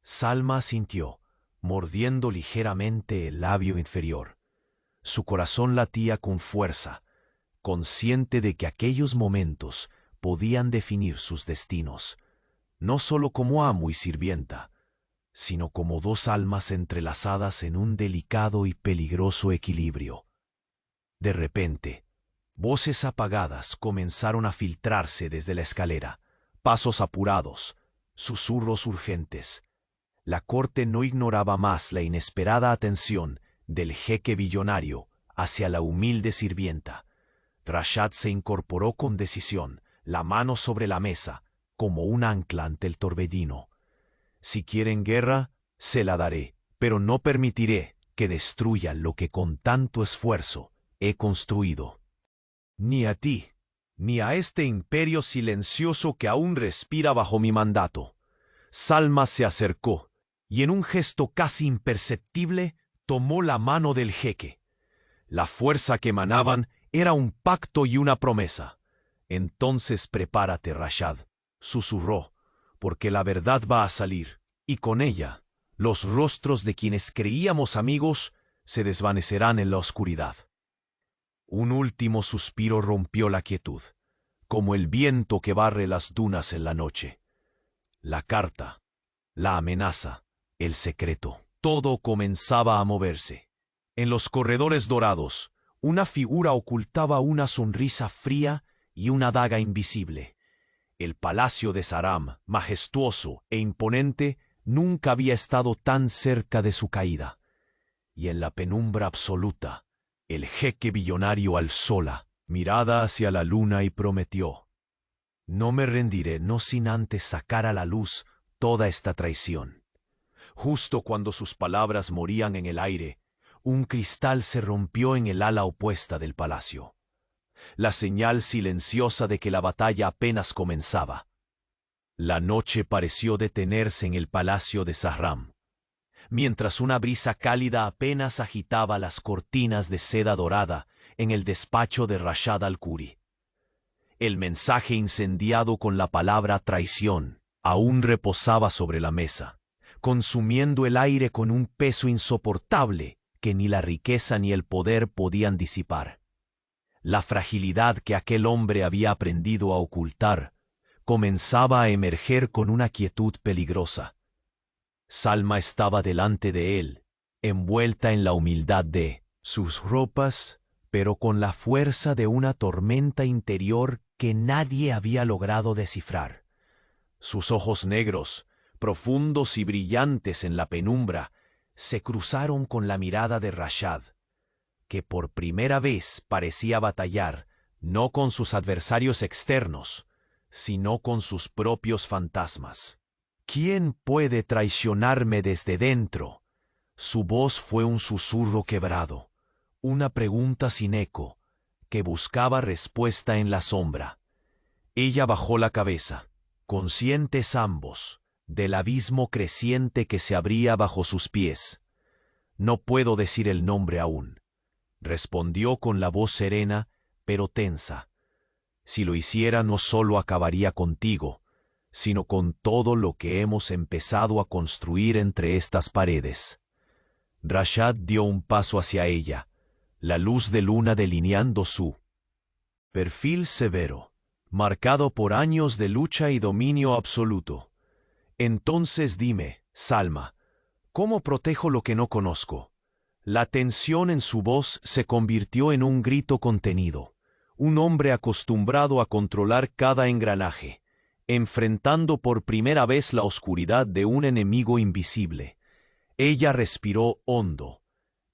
A: Salma asintió, mordiendo ligeramente el labio inferior. Su corazón latía con fuerza, consciente de que aquellos momentos podían definir sus destinos, no solo como amo y sirvienta, sino como dos almas entrelazadas en un delicado y peligroso equilibrio. De repente, voces apagadas comenzaron a filtrarse desde la escalera, pasos apurados, susurros urgentes. La corte no ignoraba más la inesperada atención del jeque billonario hacia la humilde sirvienta. Rashad se incorporó con decisión, la mano sobre la mesa, como un ancla ante el torbellino. Si quieren guerra, se la daré, pero no permitiré que destruyan lo que con tanto esfuerzo he construido. Ni a ti, ni a este imperio silencioso que aún respira bajo mi mandato. Salma se acercó y en un gesto casi imperceptible tomó la mano del jeque. La fuerza que emanaban era un pacto y una promesa. Entonces prepárate, Rashad, susurró, porque la verdad va a salir, y con ella, los rostros de quienes creíamos amigos se desvanecerán en la oscuridad. Un último suspiro rompió la quietud, como el viento que barre las dunas en la noche. La carta, la amenaza, el secreto, todo comenzaba a moverse. En los corredores dorados, una figura ocultaba una sonrisa fría y una daga invisible. El palacio de Saram, majestuoso e imponente, nunca había estado tan cerca de su caída. Y en la penumbra absoluta, el jeque billonario alzó la mirada hacia la luna y prometió: no me rendiré, no sin antes sacar a la luz toda esta traición. Justo cuando sus palabras morían en el aire, un cristal se rompió en el ala opuesta del palacio. La señal silenciosa de que la batalla apenas comenzaba. La noche pareció detenerse en el palacio de Sahram, mientras una brisa cálida apenas agitaba las cortinas de seda dorada en el despacho de Rashad al-Khuri. El mensaje incendiado con la palabra traición aún reposaba sobre la mesa, consumiendo el aire con un peso insoportable que ni la riqueza ni el poder podían disipar. La fragilidad que aquel hombre había aprendido a ocultar comenzaba a emerger con una quietud peligrosa. Salma estaba delante de él, envuelta en la humildad de sus ropas, pero con la fuerza de una tormenta interior que nadie había logrado descifrar. Sus ojos negros, profundos y brillantes en la penumbra, se cruzaron con la mirada de Rashad, que por primera vez parecía batallar no con sus adversarios externos, sino con sus propios fantasmas. ¿Quién puede traicionarme desde dentro? Su voz fue un susurro quebrado, una pregunta sin eco, que buscaba respuesta en la sombra. Ella bajó la cabeza, conscientes ambos del abismo creciente que se abría bajo sus pies. No puedo decir el nombre aún, respondió con la voz serena, pero tensa. Si lo hiciera, no solo acabaría contigo, sino con todo lo que hemos empezado a construir entre estas paredes. Rashad dio un paso hacia ella, la luz de luna delineando su perfil severo, marcado por años de lucha y dominio absoluto. Entonces dime, Salma, ¿cómo protejo lo que no conozco? La tensión en su voz se convirtió en un grito contenido, un hombre acostumbrado a controlar cada engranaje, enfrentando por primera vez la oscuridad de un enemigo invisible. Ella respiró hondo,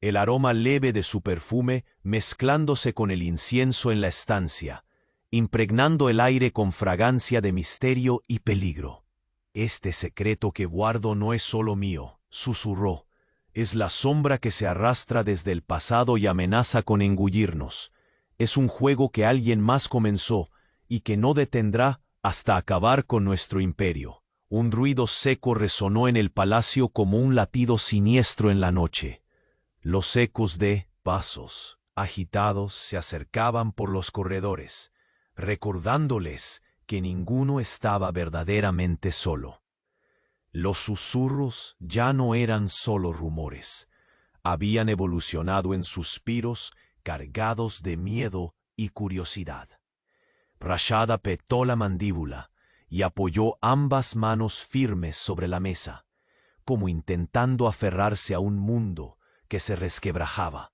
A: el aroma leve de su perfume mezclándose con el incienso en la estancia, impregnando el aire con fragancia de misterio y peligro. Este secreto que guardo no es solo mío, susurró. Es la sombra que se arrastra desde el pasado y amenaza con engullirnos. Es un juego que alguien más comenzó y que no detendrá hasta acabar con nuestro imperio. Un ruido seco resonó en el palacio como un latido siniestro en la noche. Los ecos de pasos agitados se acercaban por los corredores, recordándoles que ninguno estaba verdaderamente solo. Los susurros ya no eran solo rumores. Habían evolucionado en suspiros cargados de miedo y curiosidad. Rashad apretó la mandíbula y apoyó ambas manos firmes sobre la mesa, como intentando aferrarse a un mundo que se resquebrajaba.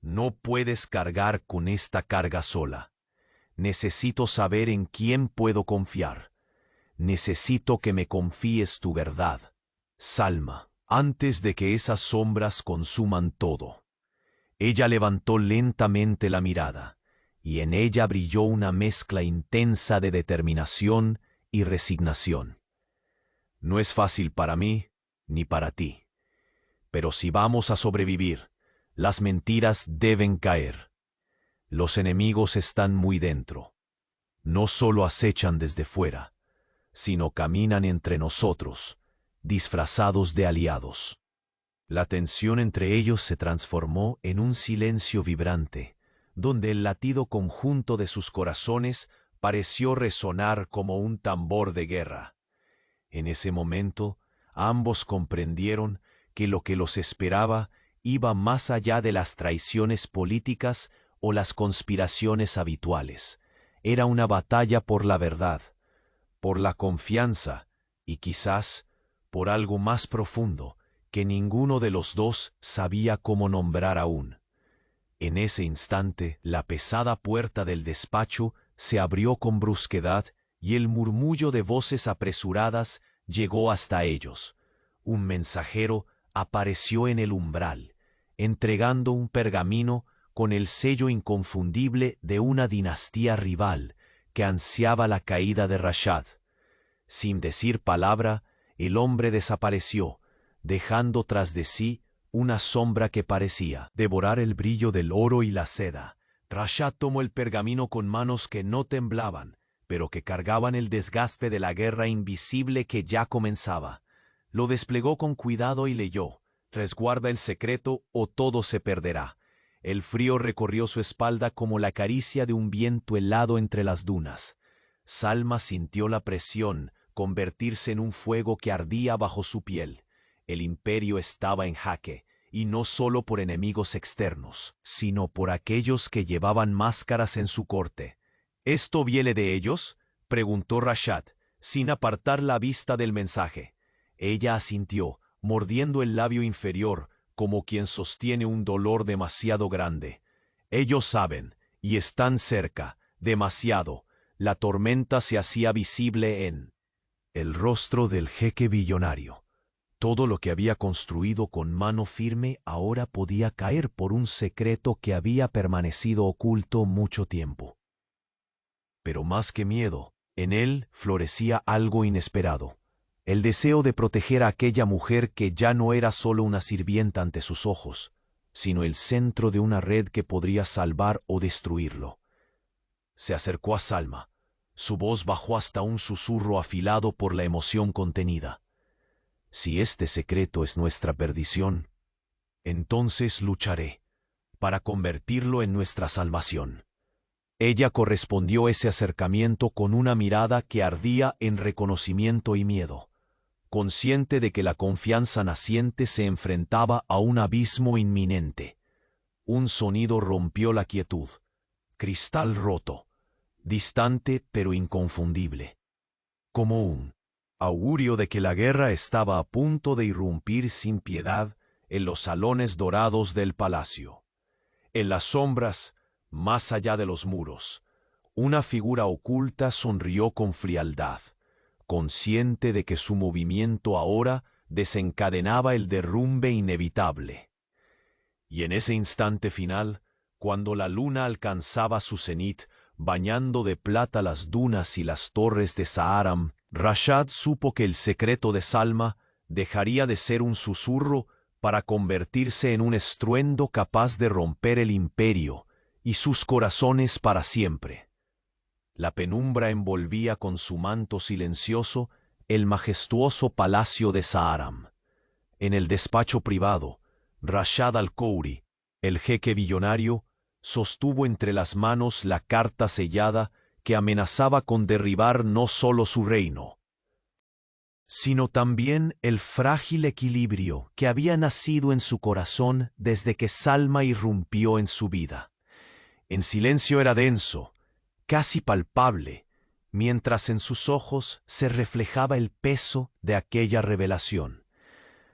A: No puedes cargar con esta carga sola. Necesito saber en quién puedo confiar. Necesito que me confíes tu verdad, Salma, antes de que esas sombras consuman todo. Ella levantó lentamente la mirada, y en ella brilló una mezcla intensa de determinación y resignación. No es fácil para mí ni para ti, pero si vamos a sobrevivir, las mentiras deben caer. Los enemigos están muy dentro. No solo acechan desde fuera, sino caminan entre nosotros, disfrazados de aliados. La tensión entre ellos se transformó en un silencio vibrante, donde el latido conjunto de sus corazones pareció resonar como un tambor de guerra. En ese momento, ambos comprendieron que lo que los esperaba iba más allá de las traiciones políticas o las conspiraciones habituales. Era una batalla por la verdad, por la confianza y quizás por algo más profundo que ninguno de los dos sabía cómo nombrar aún. En ese instante, la pesada puerta del despacho se abrió con brusquedad y el murmullo de voces apresuradas llegó hasta ellos. Un mensajero apareció en el umbral, entregando un pergamino con el sello inconfundible de una dinastía rival que ansiaba la caída de Rashad. Sin decir palabra, el hombre desapareció, dejando tras de sí una sombra que parecía devorar el brillo del oro y la seda. Rashad tomó el pergamino con manos que no temblaban, pero que cargaban el desgaste de la guerra invisible que ya comenzaba. Lo desplegó con cuidado y leyó: «Resguarda el secreto o todo se perderá». El frío recorrió su espalda como la caricia de un viento helado entre las dunas. Salma sintió la presión convertirse en un fuego que ardía bajo su piel. El imperio estaba en jaque, y no solo por enemigos externos, sino por aquellos que llevaban máscaras en su corte. ¿Esto viene de ellos?, preguntó Rashad, sin apartar la vista del mensaje. Ella asintió, mordiendo el labio inferior, como quien sostiene un dolor demasiado grande. Ellos saben, y están cerca, demasiado. La tormenta se hacía visible en el rostro del jeque billonario. Todo lo que había construido con mano firme ahora podía caer por un secreto que había permanecido oculto mucho tiempo. Pero más que miedo, en él florecía algo inesperado. El deseo de proteger a aquella mujer que ya no era solo una sirvienta ante sus ojos, sino el centro de una red que podría salvar o destruirlo. Se acercó a Salma. Su voz bajó hasta un susurro afilado por la emoción contenida. Si este secreto es nuestra perdición, entonces lucharé para convertirlo en nuestra salvación. Ella correspondió ese acercamiento con una mirada que ardía en reconocimiento y miedo, consciente de que la confianza naciente se enfrentaba a un abismo inminente. Un sonido rompió la quietud, cristal roto, distante pero inconfundible, como un augurio de que la guerra estaba a punto de irrumpir sin piedad en los salones dorados del palacio. En las sombras, más allá de los muros, una figura oculta sonrió con frialdad, consciente de que su movimiento ahora desencadenaba el derrumbe inevitable. Y en ese instante final, cuando la luna alcanzaba su cenit, bañando de plata las dunas y las torres de Saaram, Rashad supo que el secreto de Salma dejaría de ser un susurro para convertirse en un estruendo capaz de romper el imperio y sus corazones para siempre. La penumbra envolvía con su manto silencioso el majestuoso palacio de Saaram. En el despacho privado, Rashad al-Khoury, el jeque billonario, sostuvo entre las manos la carta sellada que amenazaba con derribar no solo su reino, sino también el frágil equilibrio que había nacido en su corazón desde que Salma irrumpió en su vida. En silencio era denso, casi palpable, mientras en sus ojos se reflejaba el peso de aquella revelación.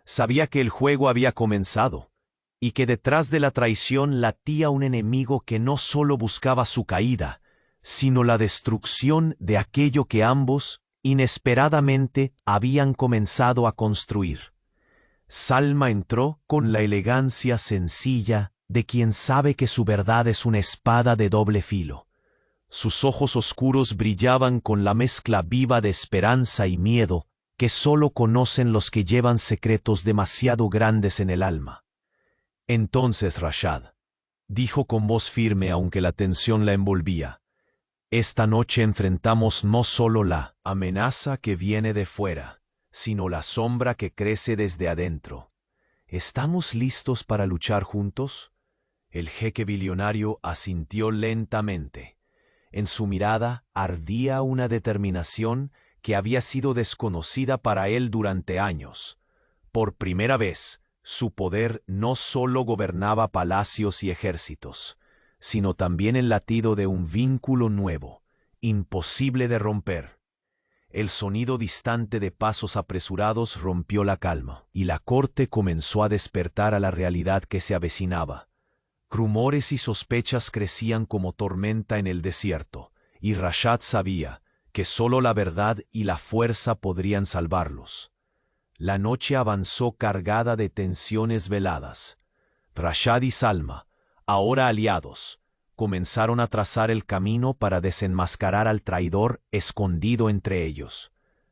A: Sabía que el juego había comenzado, y que detrás de la traición latía un enemigo que no solo buscaba su caída, sino la destrucción de aquello que ambos, inesperadamente, habían comenzado a construir. Salma entró con la elegancia sencilla de quien sabe que su verdad es una espada de doble filo. Sus ojos oscuros brillaban con la mezcla viva de esperanza y miedo que solo conocen los que llevan secretos demasiado grandes en el alma. Entonces Rashad dijo con voz firme aunque la tensión la envolvía: esta noche enfrentamos no solo la amenaza que viene de fuera, sino la sombra que crece desde adentro. ¿Estamos listos para luchar juntos? El jeque billonario asintió lentamente. En su mirada ardía una determinación que había sido desconocida para él durante años. Por primera vez, su poder no solo gobernaba palacios y ejércitos, sino también el latido de un vínculo nuevo, imposible de romper. El sonido distante de pasos apresurados rompió la calma, y la corte comenzó a despertar a la realidad que se avecinaba. Rumores y sospechas crecían como tormenta en el desierto, y Rashad sabía que solo la verdad y la fuerza podrían salvarlos. La noche avanzó cargada de tensiones veladas. Rashad y Salma, ahora aliados, comenzaron a trazar el camino para desenmascarar al traidor escondido entre ellos.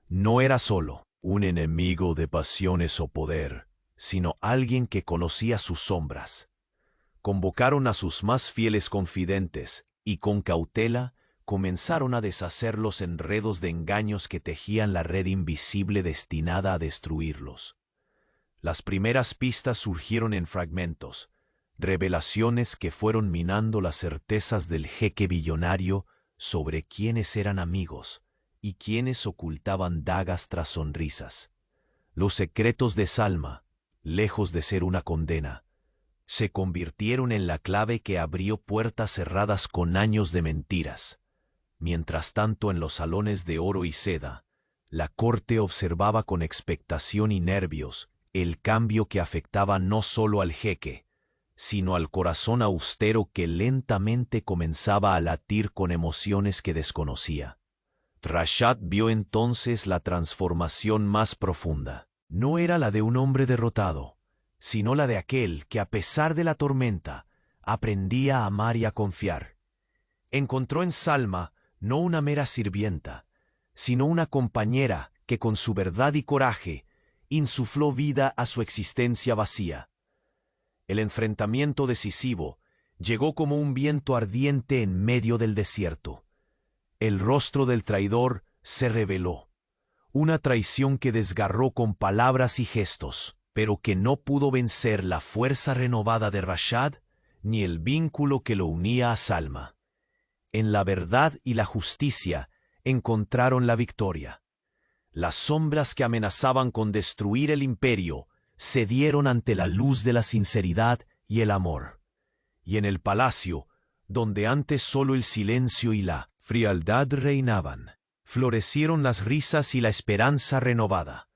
A: No era solo un enemigo de pasiones o poder, sino alguien que conocía sus sombras. Convocaron a sus más fieles confidentes y con cautela comenzaron a deshacer los enredos de engaños que tejían la red invisible destinada a destruirlos. Las primeras pistas surgieron en fragmentos, revelaciones que fueron minando las certezas del jeque billonario sobre quiénes eran amigos y quiénes ocultaban dagas tras sonrisas. Los secretos de Salma, lejos de ser una condena, se convirtieron en la clave que abrió puertas cerradas con años de mentiras. Mientras tanto, en los salones de oro y seda, la corte observaba con expectación y nervios el cambio que afectaba no solo al jeque, sino al corazón austero que lentamente comenzaba a latir con emociones que desconocía. Rashad vio entonces la transformación más profunda. No era la de un hombre derrotado, sino la de aquel que, a pesar de la tormenta, aprendía a amar y a confiar. Encontró en Salma no una mera sirvienta, sino una compañera que con su verdad y coraje insufló vida a su existencia vacía. El enfrentamiento decisivo llegó como un viento ardiente en medio del desierto. El rostro del traidor se reveló, una traición que desgarró con palabras y gestos, pero que no pudo vencer la fuerza renovada de Rashad ni el vínculo que lo unía a Salma. en la verdad y la justicia, encontraron la victoria. Las sombras que amenazaban con destruir el imperio cedieron ante la luz de la sinceridad y el amor. Y en el palacio, donde antes solo el silencio y la frialdad reinaban, florecieron las risas y la esperanza renovada.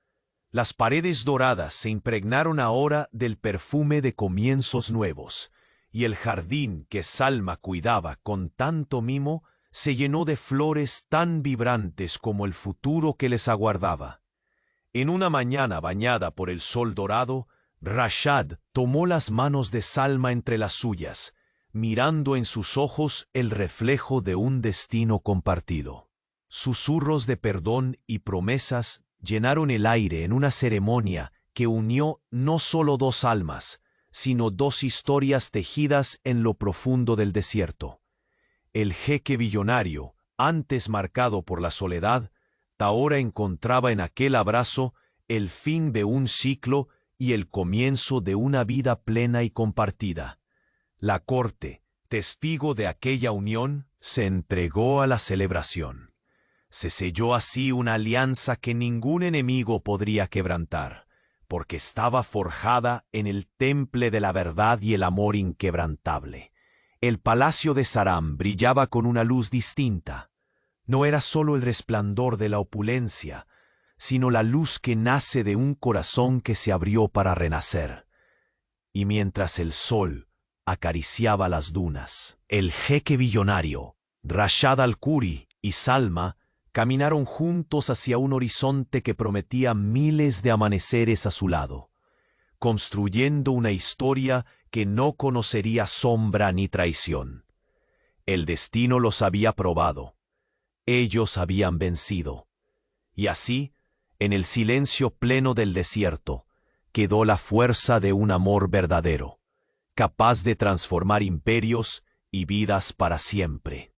A: Las paredes doradas se impregnaron ahora del perfume de comienzos nuevos, y el jardín que Salma cuidaba con tanto mimo se llenó de flores tan vibrantes como el futuro que les aguardaba. En una mañana bañada por el sol dorado, Rashad tomó las manos de Salma entre las suyas, mirando en sus ojos el reflejo de un destino compartido. Susurros de perdón y promesas llenaron el aire en una ceremonia que unió no solo dos almas, sino dos historias tejidas en lo profundo del desierto. El jeque billonario, antes marcado por la soledad, ahora encontraba en aquel abrazo el fin de un ciclo y el comienzo de una vida plena y compartida. La corte, testigo de aquella unión, se entregó a la celebración. Se selló así una alianza que ningún enemigo podría quebrantar, porque estaba forjada en el temple de la verdad y el amor inquebrantable. El palacio de Saram brillaba con una luz distinta. No era solo el resplandor de la opulencia, sino la luz que nace de un corazón que se abrió para renacer. Y mientras el sol acariciaba las dunas, el jeque billonario, Rashad al-Khuri y Salma caminaron juntos hacia un horizonte que prometía miles de amaneceres a su lado, construyendo una historia que no conocería sombra ni traición. El destino los había probado. Ellos habían vencido. Y así, en el silencio pleno del desierto, quedó la fuerza de un amor verdadero, capaz de transformar imperios y vidas para siempre.